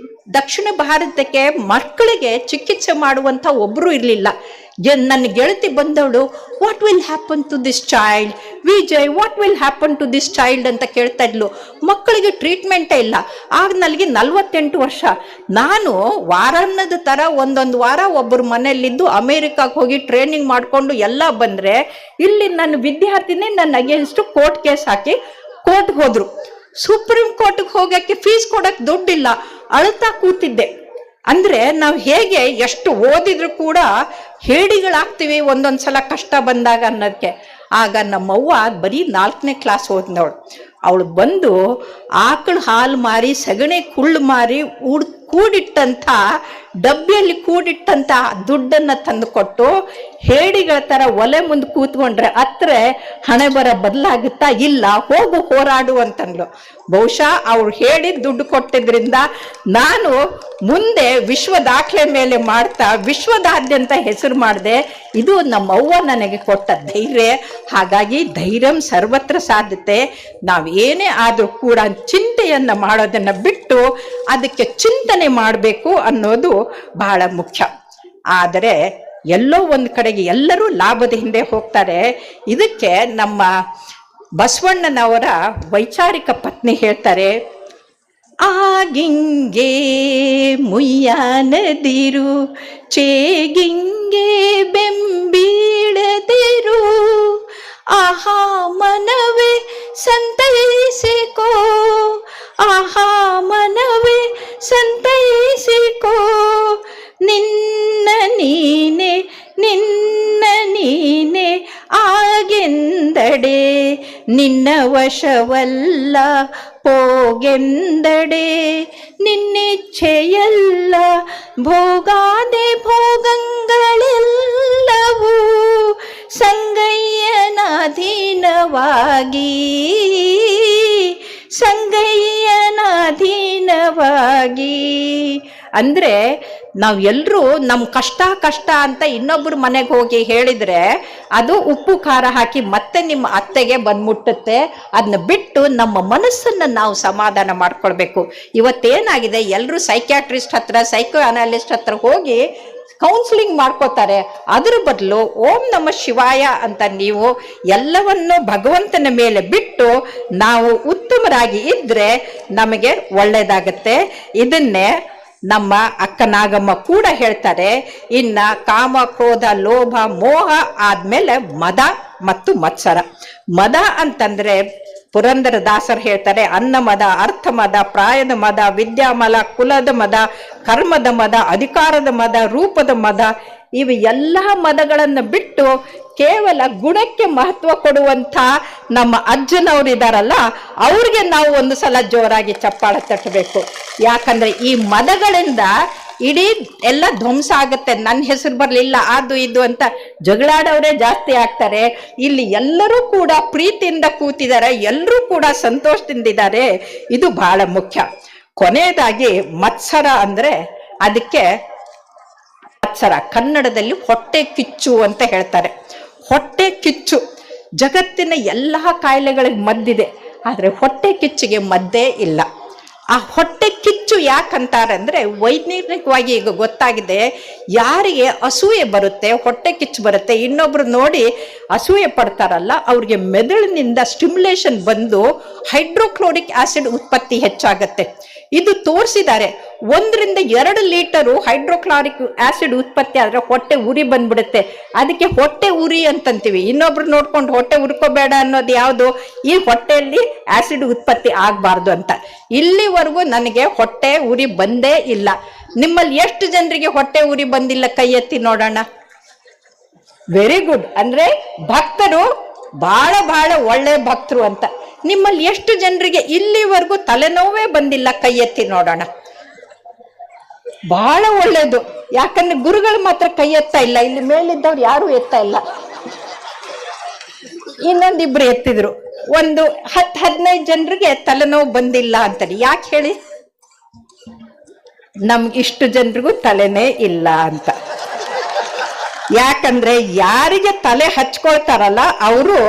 ದಕ್ಷಿಣ ಭಾರತಕ್ಕೆ ಮಕ್ಕಳಿಗೆ ಚಿಕಿತ್ಸೆ ಮಾಡುವಂಥ ಒಬ್ಬರು ಇರಲಿಲ್ಲ. ನನ್ನ ಗೆಳತಿ ಬಂದವಳು, what will happen to this child Vijay, what will happen to this child ಅಂತ ಕೇಳ್ತಾ ಇದ್ಲು. ಮಕ್ಕಳಿಗೆ ಟ್ರೀಟ್ಮೆಂಟೇ ಇಲ್ಲ. ಆಗ ನನಗೆ 48 ವರ್ಷ. ನಾನು ವಾರಾನ್ನದ ಥರ ಒಂದೊಂದು ವಾರ ಒಬ್ಬರು ಮನೆಯಲ್ಲಿದ್ದು ಅಮೇರಿಕಾಗೆ ಹೋಗಿ ಟ್ರೈನಿಂಗ್ ಮಾಡಿಕೊಂಡು ಎಲ್ಲ ಬಂದರೆ, ಇಲ್ಲಿ ನನ್ನ ವಿದ್ಯಾರ್ಥಿನೇ ನನ್ನ ಅಗೇನ್ಸ್ಟು ಕೋರ್ಟ್ ಕೇಸ್ ಹಾಕಿ ಕೋರ್ಟ್ಗೆ ಹೋದರು. ಸುಪ್ರೀಂ ಕೋರ್ಟ್ಗೆ ಹೋಗೋಕ್ಕೆ ಫೀಸ್ ಕೊಡೋಕ್ಕೆ ದುಡ್ಡಿಲ್ಲ, ಅಳ್ತಾ ಕೂತಿದ್ದೆ. ಅಂದರೆ ನಾವು ಹೇಗೆ ಎಷ್ಟು ಓದಿದ್ರು ಕೂಡ ಹೇಡಿಗಳಾಗ್ತೀವಿ ಒಂದೊಂದು ಸಲ ಕಷ್ಟ ಬಂದಾಗ ಅನ್ನೋದಕ್ಕೆ. ಆಗ ನಮ್ಮವ್ವ ಬರೀ 4ನೇ ಕ್ಲಾಸ್ ಓದಿದವಳು. ಅವಳು ಬಂದು ಆಕಳು ಹಾಲು ಮಾರಿ, ಸಗಣಿ ಕುಳ್ಳು ಮಾರಿ, ಕೂಡಿಟ್ಟಂಥ ಡಬ್ಬಿಯಲ್ಲಿ ಕೂಡಿಟ್ಟಂಥ ದುಡ್ಡನ್ನು ತಂದು ಕೊಟ್ಟು, ಹೇಡಿಗಳ ಥರ ಒಲೆ ಮುಂದೆ ಕೂತ್ಕೊಂಡ್ರೆ ಹತ್ರ ಹಣೆ ಬರ ಬದಲಾಗುತ್ತಾ, ಇಲ್ಲ ಹೋಗು ಹೋರಾಡು ಅಂತಂದ್ಲು. ಬಹುಶಃ ಅವ್ರು ಹೇಳಿ ದುಡ್ಡು ಕೊಟ್ಟಿದ್ರಿಂದ ನಾನು ಮುಂದೆ ವಿಶ್ವ ದಾಖಲೆ ಮೇಲೆ ಮಾಡ್ತಾ ವಿಶ್ವದಾದ್ಯಂತ ಹೆಸರು ಮಾಡಿದೆ. ಇದು ನಮ್ಮವ್ವ ನನಗೆ ಕೊಟ್ಟ ಧೈರ್ಯ. ಹಾಗಾಗಿ ಧೈರ್ಯಂ ಸರ್ವತ್ರ ಸಾಧ್ಯತೆ. ನಾವು ಏನೇ ಆದರೂ ಕೂಡ ಚಿಂತೆಯನ್ನು ಮಾಡೋದನ್ನು ಬಿಟ್ಟು ಅದಕ್ಕೆ ಚಿಂತನೆ ಮಾಡಬೇಕು ಅನ್ನೋದು ಬಹಳ ಮುಖ್ಯ. ಆದರೆ ಎಲ್ಲೋ ಒಂದು ಕಡೆಗೆ ಎಲ್ಲರೂ ಲಾಭದ ಹಿಂದೆ ಹೋಗ್ತಾರೆ. ಇದಕ್ಕೆ ನಮ್ಮ ಬಸವಣ್ಣನವರ ವೈಚಾರಿಕ ಪತ್ನಿ ಹೇಳ್ತಾರೆ, ಆಗಿಂಗೆ ಮುಯ್ಯಾನದಿರು ಚೇಗಿಂಗೆ ಬೆಂಬೀಳದಿರು ಆಹಾ ಮನವೇ ಸಂತೈಸಿಕೋ ಆಹಾ ಮನವೇ ಸಂತೈಸಿಕೋ ನಿನ್ನ ನೀನೆ ಆಗೆಂದಡೆ ನಿನ್ನ ವಶವಲ್ಲ ಹೋಗೆಂದಡೆ ನಿನ್ನಿಚ್ಛೆಯಲ್ಲ ಭೋಗಾದೆ ಭೋಗಗಳೆಲ್ಲವೂ ಸಂಗಯ್ಯನಾಧೀನವಾಗಿ ಅಂದ್ರೆ ನಾವೆಲ್ಲರೂ ನಮ್ಮ ಕಷ್ಟ ಅಂತ ಇನ್ನೊಬ್ಬರ ಮನೆಗೆ ಹೋಗಿ ಹೇಳಿದ್ರೆ ಅದು ಉಪ್ಪು ಖಾರ ಹಾಕಿ ಮತ್ತೆ ನಿಮ್ಮ ಅತ್ತೆಗೆ ಬಂದು ಮುಟ್ಟುತ್ತೆ. ಅದನ್ನ ಬಿಟ್ಟು ನಮ್ಮ ಮನಸ್ಸನ್ನು ನಾವು ಸಮಾಧಾನ ಮಾಡ್ಕೊಳ್ಬೇಕು. ಇವತ್ತೇನಾಗಿದೆ, ಎಲ್ಲರೂ ಸೈಕ್ಯಾಟ್ರಿಸ್ಟ್ ಹತ್ರ ಸೈಕೋ ಅನಾಲಿಸ್ಟ್ ಹತ್ರ ಹೋಗಿ ಕೌನ್ಸಿಲಿಂಗ್ ಮಾಡ್ಕೋತಾರೆ. ಅದ್ರ ಬದಲು ಓಂ ನಮ ಶಿವಾಯ ಅಂತ ನೀವು ಎಲ್ಲವನ್ನು ಭಗವಂತನ ಮೇಲೆ ಬಿಟ್ಟು ನಾವು ಉತ್ತಮರಾಗಿ ಇದ್ರೆ ನಮಗೆ ಒಳ್ಳೇದಾಗತ್ತೆ. ಇದನ್ನೇ ನಮ್ಮ ಅಕ್ಕ ನಾಗಮ್ಮ ಕೂಡ ಹೇಳ್ತಾರೆ. ಇನ್ನ ಕಾಮ ಕ್ರೋಧ ಲೋಭ ಮೋಹ ಆದ್ಮೇಲೆ ಮದ ಮತ್ತು ಮತ್ಸರ. ಮದ ಅಂತಂದ್ರೆ ಪುರಂದರ ದಾಸರು ಹೇಳ್ತಾರೆ, ಅನ್ನ ಮದ, ಅರ್ಥ ಮದ, ಪ್ರಾಯದ ಮದ, ವಿದ್ಯಾಮಲ, ಕುಲದ ಮದ, ಕರ್ಮದ ಮದ, ಅಧಿಕಾರದ ಮದ, ರೂಪದ ಮದ. ಇವು ಎಲ್ಲ ಮದಗಳನ್ನು ಬಿಟ್ಟು ಕೇವಲ ಗುಣಕ್ಕೆ ಮಹತ್ವ ಕೊಡುವಂಥ ನಮ್ಮ ಅಜ್ಜನವ್ರು ಇದಾರಲ್ಲ, ಅವ್ರಿಗೆ ನಾವು ಒಂದು ಸಲ ಜೋರಾಗಿ ಚಪ್ಪಾಳೆ ತಟ್ಟಬೇಕು. ಯಾಕಂದ್ರೆ ಈ ಮದಗಳಿಂದ ಇಡೀ ಎಲ್ಲ ಧ್ವಂಸ ಆಗುತ್ತೆ. ನನ್ನ ಹೆಸರು ಬರಲಿಲ್ಲ, ಅದು ಇದು ಅಂತ ಜಗಳಾಡೋರೇ ಜಾಸ್ತಿ ಆಗ್ತಾರೆ. ಇಲ್ಲಿ ಎಲ್ಲರೂ ಕೂಡ ಪ್ರೀತಿಯಿಂದ ಕೂತಿದ್ದಾರೆ, ಎಲ್ಲರೂ ಕೂಡ ಸಂತೋಷದಿಂದಿದ್ದಾರೆ. ಇದು ಬಹಳ ಮುಖ್ಯ. ಕೊನೆಯದಾಗಿ ಮತ್ಸರ ಅಂದ್ರೆ, ಅದಕ್ಕೆ ಮತ್ಸರ ಕನ್ನಡದಲ್ಲಿ ಹೊಟ್ಟೆ ಕಿಚ್ಚು ಅಂತ ಹೇಳ್ತಾರೆ. ಹೊಟ್ಟೆ ಕಿಚ್ಚು ಜಗತ್ತಿನ ಎಲ್ಲ ಕಾಯಿಲೆಗಳಿಗೆ ಮದ್ದಿದೆ, ಆದರೆ ಹೊಟ್ಟೆ ಕಿಚ್ಚಿಗೆ ಮದ್ದೇ ಇಲ್ಲ. ಆ ಹೊಟ್ಟೆ ಕಿಚ್ಚು ಯಾಕಂತಾರೆ ಅಂದ್ರೆ, ವೈಜ್ಞಾನಿಕವಾಗಿ ಈಗ ಗೊತ್ತಾಗಿದೆ, ಯಾರಿಗೆ ಅಸೂಯೆ ಬರುತ್ತೆ, ಹೊಟ್ಟೆ ಕಿಚ್ಚು ಬರುತ್ತೆ, ಇನ್ನೊಬ್ರು ನೋಡಿ ಅಸೂಯೆ ಪಡ್ತಾರಲ್ಲ, ಅವ್ರಿಗೆ ಮೆದುಳಿನಿಂದ ಸ್ಟಿಮ್ಯುಲೇಷನ್ ಬಂದು ಹೈಡ್ರೋಕ್ಲೋರಿಕ್ ಆಸಿಡ್ ಉತ್ಪತ್ತಿ ಹೆಚ್ಚಾಗತ್ತೆ. ಇದು ತೋರಿಸಿದ್ದಾರೆ. 1-2 ಲೀಟರು ಹೈಡ್ರೋಕ್ಲೋರಿಕ್ ಆಸಿಡ್ ಉತ್ಪತ್ತಿ ಆದ್ರೆ ಹೊಟ್ಟೆ ಉರಿ ಬಂದ್ಬಿಡುತ್ತೆ. ಅದಕ್ಕೆ ಹೊಟ್ಟೆ ಉರಿ ಅಂತಂತೀವಿ. ಇನ್ನೊಬ್ರು ನೋಡ್ಕೊಂಡು ಹೊಟ್ಟೆ ಉರ್ಕೋಬೇಡ ಅನ್ನೋದು ಯಾವುದು, ಈ ಹೊಟ್ಟೆಯಲ್ಲಿ ಆಸಿಡ್ ಉತ್ಪತ್ತಿ ಆಗಬಾರ್ದು ಅಂತ. ಇಲ್ಲಿವರೆಗೂ ನನಗೆ ಹೊಟ್ಟೆ ಉರಿ ಬಂದೇ ಇಲ್ಲ. ನಿಮ್ಮಲ್ಲಿ ಎಷ್ಟು ಜನರಿಗೆ ಹೊಟ್ಟೆ ಉರಿ ಬಂದಿಲ್ಲ? ಕೈ ಎತ್ತಿ ನೋಡೋಣ. Very good. ಅಂದ್ರೆ ಭಕ್ತರು ಬಹಳ ಒಳ್ಳೆ ಭಕ್ತರು ಅಂತ. ನಿಮ್ಮಲ್ಲಿ ಎಷ್ಟು ಜನರಿಗೆ ಇಲ್ಲಿವರೆಗೂ ತಲೆನೋವೇ ಬಂದಿಲ್ಲ? ಕೈ ಎತ್ತಿ ನೋಡೋಣ. ಬಹಳ ಒಳ್ಳೇದು. ಯಾಕಂದ್ರೆ ಗುರುಗಳು ಮಾತ್ರ ಕೈ ಎತ್ತಾ ಇಲ್ಲ, ಇಲ್ಲಿ ಮೇಲಿದ್ದವ್ರು ಯಾರು ಎತ್ತಾ ಇಲ್ಲ. ಇನ್ನೊಂದಿಬ್ರು ಎತ್ತಿದ್ರು. ಒಂದು 10-15 ಜನರಿಗೆ ತಲೆನೋವು ಬಂದಿಲ್ಲ ಅಂತಾರೆ. ಯಾಕೆ ಹೇಳಿ? ನಮ್ಗೆ ಇಷ್ಟು ಜನರಿಗೂ ತಲೆನೇ ಇಲ್ಲ ಅಂತ. ಯಾಕಂದ್ರೆ ಯಾರಿಗೆ ತಲೆ ಹಚ್ಕೊಳ್ತಾರಲ್ಲ ಅವರು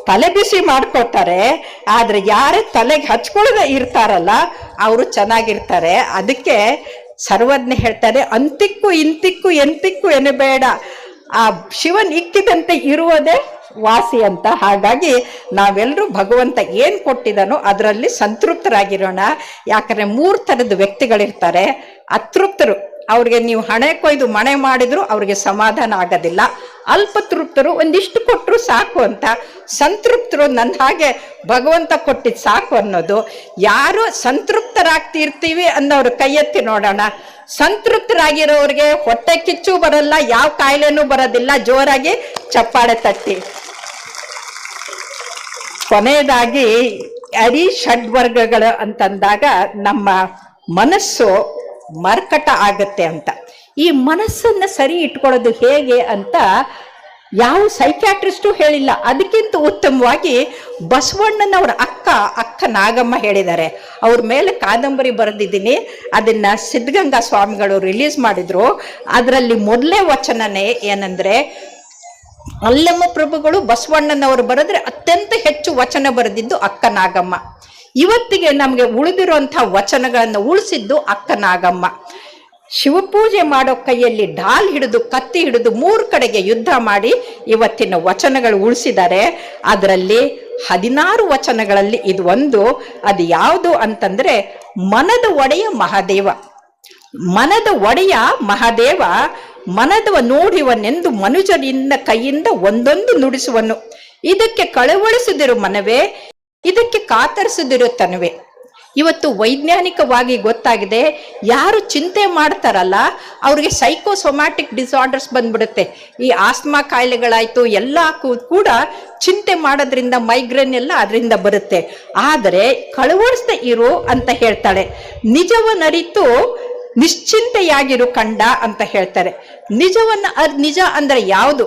ತಲೆ ಬಿಸಿ ಮಾಡ್ಕೊಳ್ತಾರೆ, ಆದ್ರೆ ಯಾರೇ ತಲೆಗೆ ಹಚ್ಕೊಳ್ಳದೆ ಇರ್ತಾರಲ್ಲ ಅವರು ಚೆನ್ನಾಗಿರ್ತಾರೆ. ಅದಕ್ಕೆ ಸರ್ವಜ್ಞ ಹೇಳ್ತಾರೆ, ಅಂತಿಕ್ಕು ಇಂತಿಕ್ಕು ಎಂತಿಕ್ಕು ಎನ್ನಬೇಡ, ಆ ಶಿವನ್ ಇಕ್ಕಿದಂತೆ ಇರುವುದೇ ವಾಸಿ ಅಂತ. ಹಾಗಾಗಿ ನಾವೆಲ್ಲರೂ ಭಗವಂತ ಏನ್ ಕೊಟ್ಟಿದ್ದಾನೋ ಅದರಲ್ಲಿ ಸಂತೃಪ್ತರಾಗಿರೋಣ. ಯಾಕಂದ್ರೆ 3 ಥರದ ವ್ಯಕ್ತಿಗಳಿರ್ತಾರೆ. ಅತೃಪ್ತರು, ಅವ್ರಿಗೆ ನೀವು ಹಣೆ ಕೊಯ್ದು ಮಣೆ ಮಾಡಿದ್ರು ಅವ್ರಿಗೆ ಸಮಾಧಾನ ಆಗೋದಿಲ್ಲ. ಅಲ್ಪತೃಪ್ತರು, ಒಂದಿಷ್ಟು ಕೊಟ್ಟರು ಸಾಕು ಅಂತ. ಸಂತೃಪ್ತರು, ನನ್ನ ಹಾಗೆ ಭಗವಂತ ಕೊಟ್ಟಿದ್ದು ಸಾಕು ಅನ್ನೋದು. ಯಾರು ಸಂತೃಪ್ತರಾಗ್ತಿರ್ತೀವಿ ಅನ್ನೋರು ಕೈ ಎತ್ತಿ ನೋಡೋಣ. ಸಂತೃಪ್ತರಾಗಿರೋರಿಗೆ ಹೊಟ್ಟೆ ಕಿಚ್ಚು ಬರಲ್ಲ, ಯಾವ ಕಾಯಿಲೆನೂ ಬರೋದಿಲ್ಲ. ಜೋರಾಗಿ ಚಪ್ಪಾಳೆ ತಟ್ಟಿ. ಕೊನೆಯದಾಗಿ ಅರಿ ಷಡ್ವರ್ಗಗಳು ಅಂತಂದಾಗ ನಮ್ಮ ಮನಸ್ಸು ಮರ್ಕಟ ಆಗತ್ತೆ ಅಂತ. ಈ ಮನಸ್ಸನ್ನ ಸರಿ ಇಟ್ಕೊಳ್ಳೋದು ಹೇಗೆ ಅಂತ ಯಾವ ಸೈಕ್ಯಾಟ್ರಿಸ್ಟು ಹೇಳಿಲ್ಲ. ಅದಕ್ಕಿಂತ ಉತ್ತಮವಾಗಿ ಬಸವಣ್ಣನವರ ಅಕ್ಕ ನಾಗಮ್ಮ ಹೇಳಿದ್ದಾರೆ. ಅವ್ರ ಮೇಲೆ ಕಾದಂಬರಿ ಬರೆದಿದ್ದೀನಿ, ಅದನ್ನ ಸಿದ್ಧಗಂಗಾ ಸ್ವಾಮಿಗಳು ರಿಲೀಸ್ ಮಾಡಿದ್ರು. ಅದರಲ್ಲಿ ಮೊದಲೇ ವಚನನೇ ಏನಂದ್ರೆ, ಅಲ್ಲಮ್ಮ ಪ್ರಭುಗಳು ಬಸವಣ್ಣನವರು ಬರೆದ್ರೆ ಅತ್ಯಂತ ಹೆಚ್ಚು ವಚನ ಬರೆದಿದ್ದು ಅಕ್ಕ ನಾಗಮ್ಮ. ಇವತ್ತಿಗೆ ನಮಗೆ ಉಳಿದಿರುವಂಥ ವಚನಗಳನ್ನು ಉಳಿಸಿದ್ದು ಅಕ್ಕ ನಾಗಮ್ಮ. ಶಿವಪೂಜೆ ಮಾಡೋ ಕೈಯಲ್ಲಿ ಢಾಲ್ ಹಿಡಿದು ಕತ್ತಿ ಹಿಡಿದು 3 ಕಡೆಗೆ ಯುದ್ಧ ಮಾಡಿ ಇವತ್ತಿನ ವಚನಗಳು ಉಳಿಸಿದ್ದಾರೆ. ಅದರಲ್ಲಿ 16 ವಚನಗಳಲ್ಲಿ ಇದು ಒಂದು. ಅದು ಯಾವುದು ಅಂತಂದ್ರೆ, ಮನದ ಒಡೆಯ ಮಹಾದೇವ. ಮನದ ಒಡೆಯ ಮಹಾದೇವ ಮನದವ ನೋಡಿವನೆಂದು ಮನುಜರಿಂದ ಕೈಯಿಂದ ಒಂದೊಂದು ನುಡಿಸುವನು. ಇದಕ್ಕೆ ಕಳವಳಿಸಿದಿರು ಮನವೇ, ಇದಕ್ಕೆ ಕಾತರಿಸಿದಿರು ತನವೇ. ಇವತ್ತು ವೈಜ್ಞಾನಿಕವಾಗಿ ಗೊತ್ತಾಗಿದೆ, ಯಾರು ಚಿಂತೆ ಮಾಡ್ತಾರಲ್ಲ ಅವ್ರಿಗೆ ಸೈಕೋಸೊಮ್ಯಾಟಿಕ್ ಡಿಸಾರ್ಡರ್ಸ್ ಬಂದ್ಬಿಡುತ್ತೆ. ಈ ಆಸ್ಮಾ ಕಾಯಿಲೆಗಳಾಯ್ತು ಎಲ್ಲ ಕೂಡ ಚಿಂತೆ ಮಾಡೋದ್ರಿಂದ, ಮೈಗ್ರೇನ್ ಎಲ್ಲ ಅದರಿಂದ ಬರುತ್ತೆ. ಆದರೆ ಕಳವಳಿಸದೆ ಇರು ಅಂತ ಹೇಳ್ತಾಳೆ. ನಿಜವನ್ನರಿತು ನಿಶ್ಚಿಂತೆಯಾಗಿರು ಕಂಡ ಅಂತ ಹೇಳ್ತಾರೆ. ನಿಜ ಅಂದ್ರೆ ಯಾವುದು?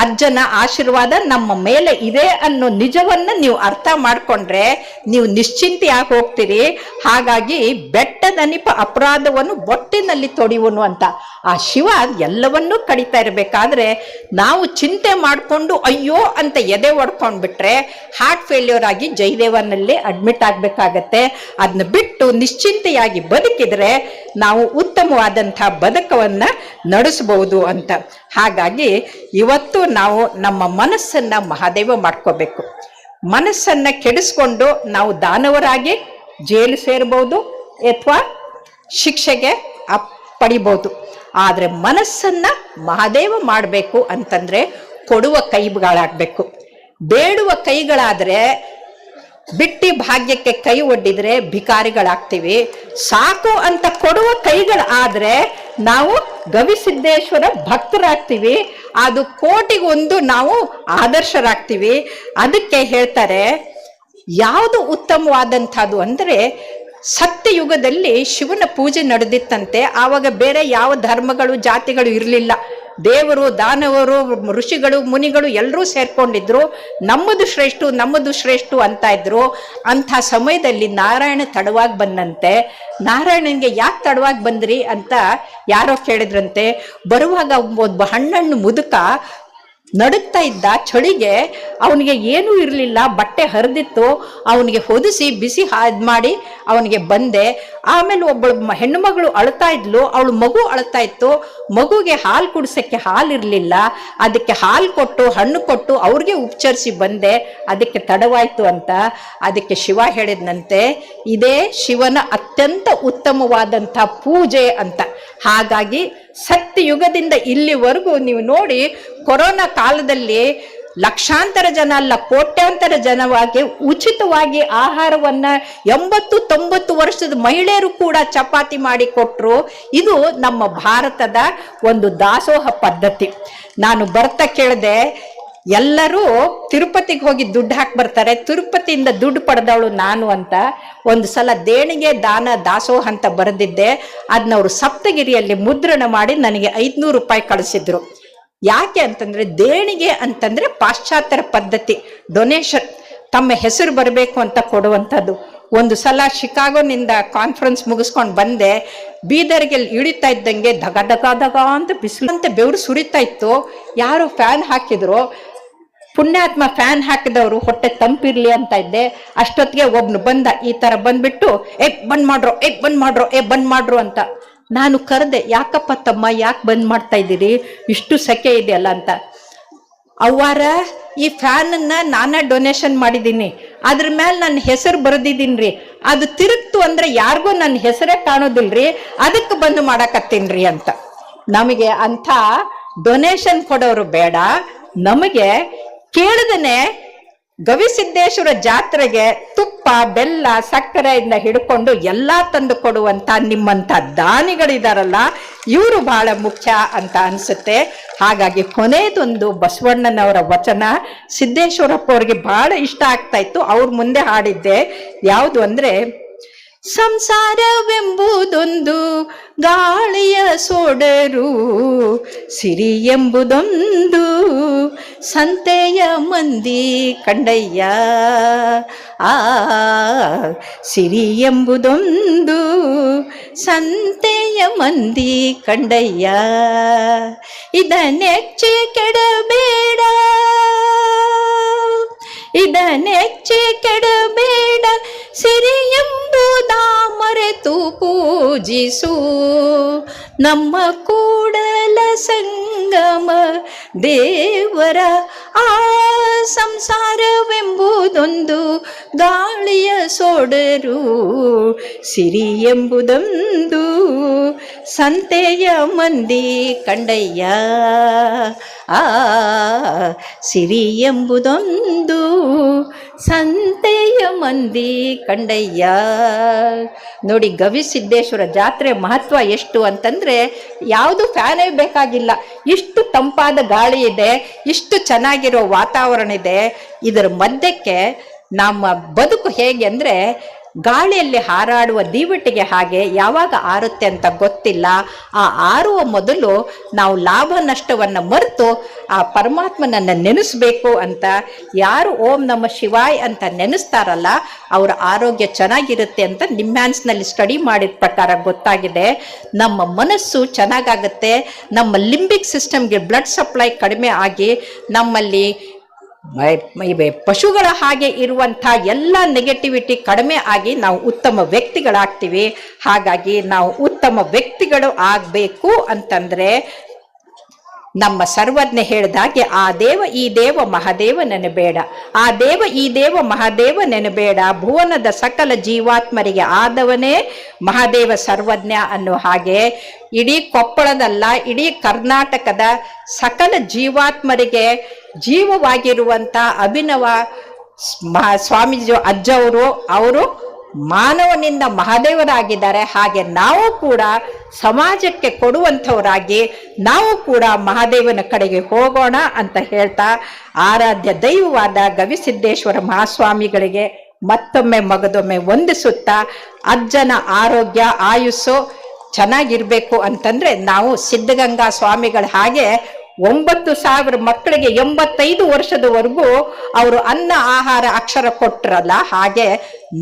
ಅಜ್ಜನ ಆಶೀರ್ವಾದ ನಮ್ಮ ಮೇಲೆ ಇದೆ ಅನ್ನೋ ನಿಜವನ್ನ ನೀವು ಅರ್ಥ ಮಾಡ್ಕೊಂಡ್ರೆ ನೀವು ನಿಶ್ಚಿಂತೆಯಾಗಿ ಹೋಗ್ತೀರಿ. ಹಾಗಾಗಿ ಬೆಟ್ಟದನಿಪ ಅಪರಾಧವನ್ನು ಬೊಟ್ಟಿನಲ್ಲಿ ತೊಡಿಯುವನು ಅಂತ ಆ ಶಿವ ಎಲ್ಲವನ್ನೂ ಕಡಿತಾ ಇರಬೇಕಾದ್ರೆ ನಾವು ಚಿಂತೆ ಮಾಡಿಕೊಂಡು ಅಯ್ಯೋ ಅಂತ ಎದೆ ಒಡ್ಕೊಂಡ್ಬಿಟ್ರೆ ಹಾರ್ಟ್ ಫೇಲ್ಯೂರ್ ಆಗಿ ಜಯದೇವನಲ್ಲಿ ಅಡ್ಮಿಟ್ ಆಗ್ಬೇಕಾಗತ್ತೆ. ಅದನ್ನ ಬಿಟ್ಟು ನಿಶ್ಚಿಂತೆಯಾಗಿ ಬದುಕಿದ್ರೆ ನಾವು ಉತ್ತಮವಾದಂಥ ಬದುಕವನ್ನ ನಡೆಸಬಹುದು ಅಂತ. ಹಾಗಾಗಿ ಇವತ್ತು ನಾವು ನಮ್ಮ ಮನಸ್ಸನ್ನ ಮಹಾದೇವ ಮಾಡ್ಕೋಬೇಕು. ಮನಸ್ಸನ್ನ ಕೆಡಿಸ್ಕೊಂಡು ನಾವು ದಾನವರಾಗಿ ಜೈಲು ಸೇರಬಹುದು ಅಥವಾ ಶಿಕ್ಷೆಗೆ ಪಡಿಬಹುದು. ಆದ್ರೆ ಮನಸ್ಸನ್ನ ಮಹಾದೇವ ಮಾಡಬೇಕು ಅಂತಂದ್ರೆ ಕೊಡುವ ಕೈಗಳಾಗಬೇಕು. ಬೇಡುವ ಕೈಗಳಾದ್ರೆ ಬಿಟ್ಟಿ ಭಾಗ್ಯಕ್ಕೆ ಕೈ ಒಡ್ಡಿದ್ರೆ ಭಿಕಾರಿಗಳಾಗ್ತೀವಿ. ಸಾಕು ಅಂತ ಕೊಡುವ ಕೈಗಳಾದ್ರೆ ನಾವು ಗವಿಸಿದ್ದೇಶ್ವರ ಭಕ್ತರಾಗ್ತೀವಿ. ಅದು ಕೋಟಿಗೊಂದು ನಾವು ಆದರ್ಶರಾಗ್ತೀವಿ. ಅದಕ್ಕೆ ಹೇಳ್ತಾರೆ ಯಾವುದು ಉತ್ತಮವಾದಂಥದ್ದು ಅಂದರೆ, ಸತ್ಯಯುಗದಲ್ಲಿ ಶಿವನ ಪೂಜೆ ನಡೆದಿತ್ತಂತೆ. ಆವಾಗ ಬೇರೆ ಯಾವ ಧರ್ಮಗಳು ಜಾತಿಗಳು ಇರಲಿಲ್ಲ. ದೇವರು, ದಾನವರು, ಋಷಿಗಳು, ಮುನಿಗಳು ಎಲ್ಲರೂ ಸೇರ್ಕೊಂಡಿದ್ರು. ನಮ್ಮದು ಶ್ರೇಷ್ಠ ಅಂತ ಇದ್ರು. ಅಂಥ ಸಮಯದಲ್ಲಿ ನಾರಾಯಣ ತಡವಾಗಿ ಬಂದಂತೆ. ನಾರಾಯಣನಿಗೆ ಯಾಕೆ ತಡವಾಗಿ ಬಂದ್ರಿ ಅಂತ ಯಾರೋ ಕೇಳಿದ್ರಂತೆ. ಬರುವಾಗ ಒಬ್ಬ ಹಣ್ಣಣ್ಣು ಮುದುಕ ನಡುಗ್ತಾ ಇದ್ದ. ಚಳಿಗೆ ಅವನಿಗೆ ಏನೂ ಇರಲಿಲ್ಲ, ಬಟ್ಟೆ ಹರಿದಿತ್ತು. ಅವನಿಗೆ ಹೊದಿಸಿ ಬಿಸಿ ಮಾಡಿ ಅವನಿಗೆ ಬಂದೆ. ಆಮೇಲೆ ಒಬ್ಬಳು ಹೆಣ್ಣು ಮಗಳು ಅಳ್ತಾ ಇದ್ಲು, ಅವಳು ಮಗು ಅಳ್ತಾ ಇತ್ತು. ಮಗುಗೆ ಹಾಲು ಕುಡಿಸೋಕ್ಕೆ ಹಾಲಿರಲಿಲ್ಲ. ಅದಕ್ಕೆ ಹಾಲು ಕೊಟ್ಟು ಹಣ್ಣು ಕೊಟ್ಟು ಅವ್ರಿಗೆ ಉಪಚರಿಸಿ ಬಂದೆ. ಅದಕ್ಕೆ ತಡವಾಯ್ತು ಅಂತ. ಅದಕ್ಕೆ ಶಿವ ಹೇಳಿದ್ನಂತೆ, ಇದೇ ಶಿವನ ಅತ್ಯಂತ ಉತ್ತಮವಾದಂಥ ಪೂಜೆ ಅಂತ. ಹಾಗಾಗಿ ಸತ್ಯಯುಗದಿಂದ ಇಲ್ಲಿವರೆಗೂ ನೀವು ನೋಡಿ, ಕೊರೋನಾ ಕಾಲದಲ್ಲಿ ಲಕ್ಷಾಂತರ ಜನ ಅಲ್ಲ ಕೋಟ್ಯಾಂತರ ಜನವಾಗಿ ಉಚಿತವಾಗಿ ಆಹಾರವನ್ನ 80-90 ವರ್ಷದ ಮಹಿಳೆಯರು ಕೂಡ ಚಪಾತಿ ಮಾಡಿ ಕೊಟ್ಟರು. ಇದು ನಮ್ಮ ಭಾರತದ ಒಂದು ದಾಸೋಹ ಪದ್ಧತಿ. ನಾನು ಬರ್ತಾ ಕೇಳಿದೆ, ಎಲ್ಲರೂ ತಿರುಪತಿಗೆ ಹೋಗಿ ದುಡ್ಡು ಹಾಕಿ ಬರ್ತಾರೆ, ತಿರುಪತಿಯಿಂದ ದುಡ್ಡು ಪಡೆದವಳು ನಾನು ಅಂತ. ಒಂದು ಸಲ ದೇಣಿಗೆ ದಾನ ದಾಸೋಹ ಅಂತ ಬರೆದಿದ್ದೆ. ಅದನ್ನವರು ಸಪ್ತಗಿರಿಯಲ್ಲಿ ಮುದ್ರಣ ಮಾಡಿ ನನಗೆ 500 ರೂಪಾಯಿ ಕಳಿಸಿದ್ರು. ಯಾಕೆ ಅಂತಂದ್ರೆ, ದೇಣಿಗೆ ಅಂತಂದ್ರೆ ಪಾಶ್ಚಾತ್ಯರ ಪದ್ಧತಿ, ಡೊನೇಷನ್, ತಮ್ಮ ಹೆಸರು ಬರಬೇಕು ಅಂತ ಕೊಡುವಂಥದ್ದು. ಒಂದು ಸಲ ಶಿಕಾಗೋನಿಂದ ಕಾನ್ಫರೆನ್ಸ್ ಮುಗಿಸ್ಕೊಂಡು ಬಂದೆ. ಬೀದರ್ಗೆ ಇಳಿತಾ ಇದ್ದಂಗೆ ದಗ ದಗ ದಗ ಅಂತ ಬಿಸಿಲಂತೆ ಬೆವರು ಸುರಿತಾ ಇತ್ತು. ಯಾರು ಫ್ಯಾನ್ ಹಾಕಿದ್ರು, ಪುಣ್ಯಾತ್ಮ ಫ್ಯಾನ್ ಹಾಕಿದವರು ಹೊಟ್ಟೆ ತಂಪಿರ್ಲಿ ಅಂತ ಇದ್ದೆ. ಅಷ್ಟೊತ್ತಿಗೆ ಒಬ್ನು ಬಂದ, ಈ ತರ ಬಂದ್ಬಿಟ್ಟು ಬಂದ್ ಮಾಡ್ರು ಅಂತ. ನಾನು ಕರೆದೆ, ಯಾಕಪ್ಪ ತಮ್ಮ, ಯಾಕೆ ಬಂದ್ ಮಾಡ್ತಾ ಇದ್ದೀರಿ, ಇಷ್ಟು ಸೆಕೆ ಇದೆಯಲ್ಲ ಅಂತ. ಅವ್ವಾರ, ಈ ಫ್ಯಾನನ್ನ ನಾನೇ ಡೊನೇಷನ್ ಮಾಡಿದ್ದೀನಿ, ಅದ್ರ ಮೇಲೆ ನನ್ನ ಹೆಸರು ಬರೆದಿದ್ದೀನ್ರಿ. ಅದು ತಿರುಗ್ತು ಅಂದ್ರೆ ಯಾರಿಗೂ ನನ್ನ ಹೆಸರೇ ಕಾಣೋದಿಲ್ರಿ, ಅದಕ್ಕೆ ಬಂದು ಮಾಡಕತ್ತೀನ್ರಿ ಅಂತ. ನಮಗೆ ಅಂಥ ಡೊನೇಷನ್ ಕೊಡೋರು ಬೇಡ. ನಮಗೆ ಕೇಳಿದನೆ ಗವಿಸಿದ್ದೇಶ್ವರ ಜಾತ್ರೆಗೆ ತುಪ್ಪ, ಬೆಲ್ಲ, ಸಕ್ಕರೆಯಿಂದ ಹಿಡ್ಕೊಂಡು ಎಲ್ಲಾ ತಂದು ಕೊಡುವಂತ ನಿಮ್ಮಂತ ದಾನಿಗಳಿದಾರಲ್ಲ, ಇವರು ಬಹಳ ಮುಖ್ಯ ಅಂತ ಅನ್ಸುತ್ತೆ. ಹಾಗಾಗಿ ಕೊನೆಯದೊಂದು ಬಸವಣ್ಣನವರ ವಚನ ಸಿದ್ದೇಶ್ವರಪ್ಪ ಅವ್ರಿಗೆ ಬಹಳ ಇಷ್ಟ ಆಗ್ತಾ ಇತ್ತು. ಅವ್ರ ಮುಂದೆ ಹಾಡಿದ್ದೆ. ಯಾವುದು ಅಂದ್ರೆ, ಸಂಸಾರವೆಂಬುದೊಂದು ಗಾಳಿಯ ಸೊಡರು, ಸಿರಿ ಎಂಬುದೊಂದು ಸಂತೆಯ ಮಂದಿ ಕಂಡಯ್ಯ. ಸಿರಿ ಎಂಬುದೊಂದು ಸಂತೆಯ ಮಂದಿ ಕಂಡಯ್ಯ. ಇದನ್ನೆಚ್ಚೆ ಕೆಡಬೇಡ, ಇದನ್ನೆಚ್ಚೆ ಕೆಡಬೇಡ, ಸಿರಿ ಎಂಬುದ ಮರೆತು ಪೂಜಿಸು ನಮ್ಮ ಕೂಡಲ ಸಂಗಮ ದೇವರ. ಆ ಸಂಸಾರವೆಂಬುದೊಂದು ಗಾಳಿಯ ಸೊಡರು ಸಿರಿ ಎಂಬುದೊಂದು ಸಂತೆಯ ಮಂದಿ ಕಂಡಯ್ಯ. ಆ ಸಿರಿ ಎಂಬುದೊಂದು ಸಂತೆಯ ಮಂದಿ ಕಂಡಯ್ಯ. ನೋಡಿ, ಗವಿಸಿದ್ದೇಶ್ವರ ಜಾತ್ರೆ ಮಹತ್ವ ಎಷ್ಟು ಅಂತಂದರೆ ಯಾವುದು ಫ್ಯಾನೇ ಬೇಕಾಗಿಲ್ಲ. ಇಷ್ಟು ತಂಪಾದ ಗಾಳಿ ಇದೆ, ಇಷ್ಟು ಚೆನ್ನಾಗಿರೋ ವಾತಾವರಣ ಇದೆ. ಇದರ ಮಧ್ಯಕ್ಕೆ ನಮ್ಮ ಬದುಕು ಹೇಗೆ ಅಂದರೆ ಗಾಳಿಯಲ್ಲಿ ಹಾರಾಡುವ ದೀವಟಿಗೆ ಹಾಗೆ ಯಾವಾಗ ಆರುತ್ತೆ ಅಂತ ಗೊತ್ತಿಲ್ಲ. ಆ ಆರುವ ಮೊದಲು ನಾವು ಲಾಭ ನಷ್ಟವನ್ನು ಮರೆತು ಆ ಪರಮಾತ್ಮನನ್ನು ನೆನೆಸ್ಬೇಕು ಅಂತ ಯಾರು ಓಂ ನಮ ಶಿವಾಯ್ ಅಂತ ನೆನೆಸ್ತಾರಲ್ಲ ಅವರ ಆರೋಗ್ಯ ಚೆನ್ನಾಗಿರುತ್ತೆ ಅಂತ ನಿಮ್ಯಾನ್ಸ್ನಲ್ಲಿ ಸ್ಟಡಿ ಮಾಡಿದ ಪ್ರಕಾರ ಗೊತ್ತಾಗಿದೆ. ನಮ್ಮ ಮನಸ್ಸು ಚೆನ್ನಾಗಾಗುತ್ತೆ, ನಮ್ಮ ಲಿಂಬಿಕ್ ಸಿಸ್ಟಮ್ಗೆ ಬ್ಲಡ್ ಸಪ್ಲೈ ಕಡಿಮೆ ಆಗಿ ನಮ್ಮಲ್ಲಿ ಪಶುಗಳ ಹಾಗೆ ಇರುವಂಥ ಎಲ್ಲ ನೆಗೆಟಿವಿಟಿ ಕಡಿಮೆ ಆಗಿ ನಾವು ಉತ್ತಮ ವ್ಯಕ್ತಿಗಳಾಗ್ತೀವಿ. ಹಾಗಾಗಿ ನಾವು ಉತ್ತಮ ವ್ಯಕ್ತಿಗಳು ಆಗಬೇಕು ಅಂತಂದರೆ ನಮ್ಮ ಸರ್ವಜ್ಞ ಹೇಳಿದಾಗೆ ಆ ದೇವ ಈ ದೇವ ಮಹಾದೇವ ನೆನಬೇಡ, ಆ ದೇವ ಈ ದೇವ ಮಹಾದೇವ ನೆನಬೇಡ, ಭುವನದ ಸಕಲ ಜೀವಾತ್ಮರಿಗೆ ಆದವನೇ ಮಹಾದೇವ ಸರ್ವಜ್ಞ ಅನ್ನೋ ಹಾಗೆ ಇಡೀ ಕೊಪ್ಪಳದಲ್ಲ, ಇಡೀ ಕರ್ನಾಟಕದ ಸಕಲ ಜೀವಾತ್ಮರಿಗೆ ಜೀವವಾಗಿರುವಂಥ ಅಭಿನವ ಸ್ವಾಮೀಜಿ ಅಜ್ಜವರು ಅವರು ಮಾನವನಿಂದ ಮಹಾದೇವರಾಗಿದ್ದಾರೆ. ಹಾಗೆ ನಾವು ಕೂಡ ಸಮಾಜಕ್ಕೆ ಕೊಡುವಂಥವರಾಗಿ ನಾವು ಕೂಡ ಮಹಾದೇವನ ಕಡೆಗೆ ಹೋಗೋಣ ಅಂತ ಹೇಳ್ತಾ ಆರಾಧ್ಯ ದೈವವಾದ ಗವಿಸಿದ್ದೇಶ್ವರ ಮಹಾಸ್ವಾಮಿಗಳಿಗೆ ಮತ್ತೊಮ್ಮೆ ಮಗದೊಮ್ಮೆ ವಂದಿಸುತ್ತಾ ಅಜ್ಜನ ಆರೋಗ್ಯ ಆಯುಸ್ಸು ಚೆನ್ನಾಗಿರ್ಬೇಕು ಅಂತಂದ್ರೆ ನಾವು ಸಿದ್ಧಗಂಗಾ ಸ್ವಾಮಿಗಳ ಹಾಗೆ 9,000 ಮಕ್ಕಳಿಗೆ 85 ವರ್ಷದವರೆಗೂ ಅವರು ಅನ್ನ ಆಹಾರ ಅಕ್ಷರ ಕೊಟ್ಟರಲ್ಲ, ಹಾಗೆ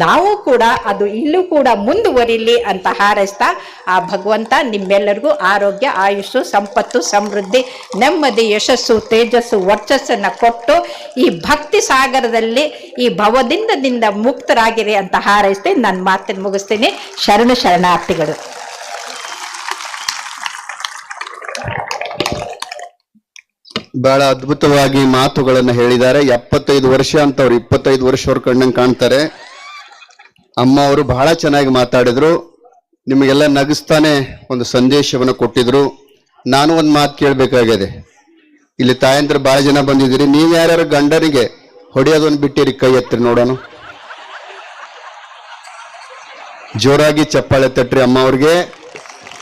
ನಾವು ಕೂಡ ಅದು ಇಲ್ಲೂ ಕೂಡ ಮುಂದುವರಿಲಿ ಅಂತ ಹಾರೈಸ್ತಾ ಆ ಭಗವಂತ ನಿಮ್ಮೆಲ್ಲರಿಗೂ ಆರೋಗ್ಯ ಆಯುಷು ಸಂಪತ್ತು ಸಮೃದ್ಧಿ ನೆಮ್ಮದಿ ಯಶಸ್ಸು ತೇಜಸ್ಸು ವರ್ಚಸ್ಸನ್ನು ಕೊಟ್ಟು ಈ ಭಕ್ತಿ ಸಾಗರದಲ್ಲಿ ಈ ಭವದಿಂದದಿಂದ ಮುಕ್ತರಾಗಿರಿ ಅಂತ ಹಾರೈಸ್ತೆ ನನ್ನ ಮಾತನ್ನು ಮುಗಿಸ್ತೀನಿ. ಶರಣಾರ್ಥಿಗಳು. ಬಹಳ ಅದ್ಭುತವಾಗಿ ಮಾತುಗಳನ್ನು ಹೇಳಿದ್ದಾರೆ. 75 ವರ್ಷ ಅಂತ ಅವ್ರು 25 ವರ್ಷವ್ರ ಕಣ್ಣಂಗೆ ಕಾಣ್ತಾರೆ. ಅಮ್ಮ ಅವರು ಬಹಳ ಚೆನ್ನಾಗಿ ಮಾತಾಡಿದ್ರು, ನಿಮಗೆಲ್ಲ ನಗಿಸ್ತಾನೆ ಒಂದು ಸಂದೇಶವನ್ನು ಕೊಟ್ಟಿದ್ರು. ನಾನು ಒಂದು ಮಾತು ಕೇಳಬೇಕಾಗಿದೆ. ಇಲ್ಲಿ ತಾಯಂದ್ರ ಬಹಳ ಜನ ಬಂದಿದ್ದೀರಿ, ನೀವು ಯಾರ್ಯಾರು ಗಂಡನಿಗೆ ಹೊಡೆಯೋದನ್ನು ಬಿಟ್ಟಿರಿ ಕೈ ಎತ್ತಿರಿ ನೋಡೋಣ. ಜೋರಾಗಿ ಚಪ್ಪಾಳೆ ತಟ್ರಿ. ಅಮ್ಮ ಅವ್ರಿಗೆ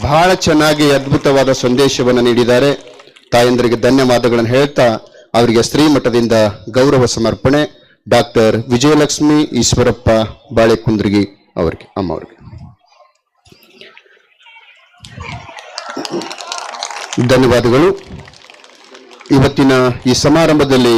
ಬಹಳ ಚೆನ್ನಾಗಿ ಅದ್ಭುತವಾದ ಸಂದೇಶವನ್ನು ನೀಡಿದ್ದಾರೆ. ತಾಯಂದರಿಗೆ ಧನ್ಯವಾದಗಳನ್ನು ಹೇಳ್ತಾ ಅವರಿಗೆ ಶ್ರೀಮಠದಿಂದ ಗೌರವ ಸಮರ್ಪಣೆ ಡಾಕ್ಟರ್ ವಿಜಯಲಕ್ಷ್ಮಿ ಈಶ್ವರಪ್ಪ ಬಾಳೆಕುಂದ್ರಿಗಿ ಅವರಿಗೆ, ಅಮ್ಮ ಅವರಿಗೆ ಧನ್ಯವಾದಗಳು. ಇವತ್ತಿನ ಈ ಸಮಾರಂಭದಲ್ಲಿ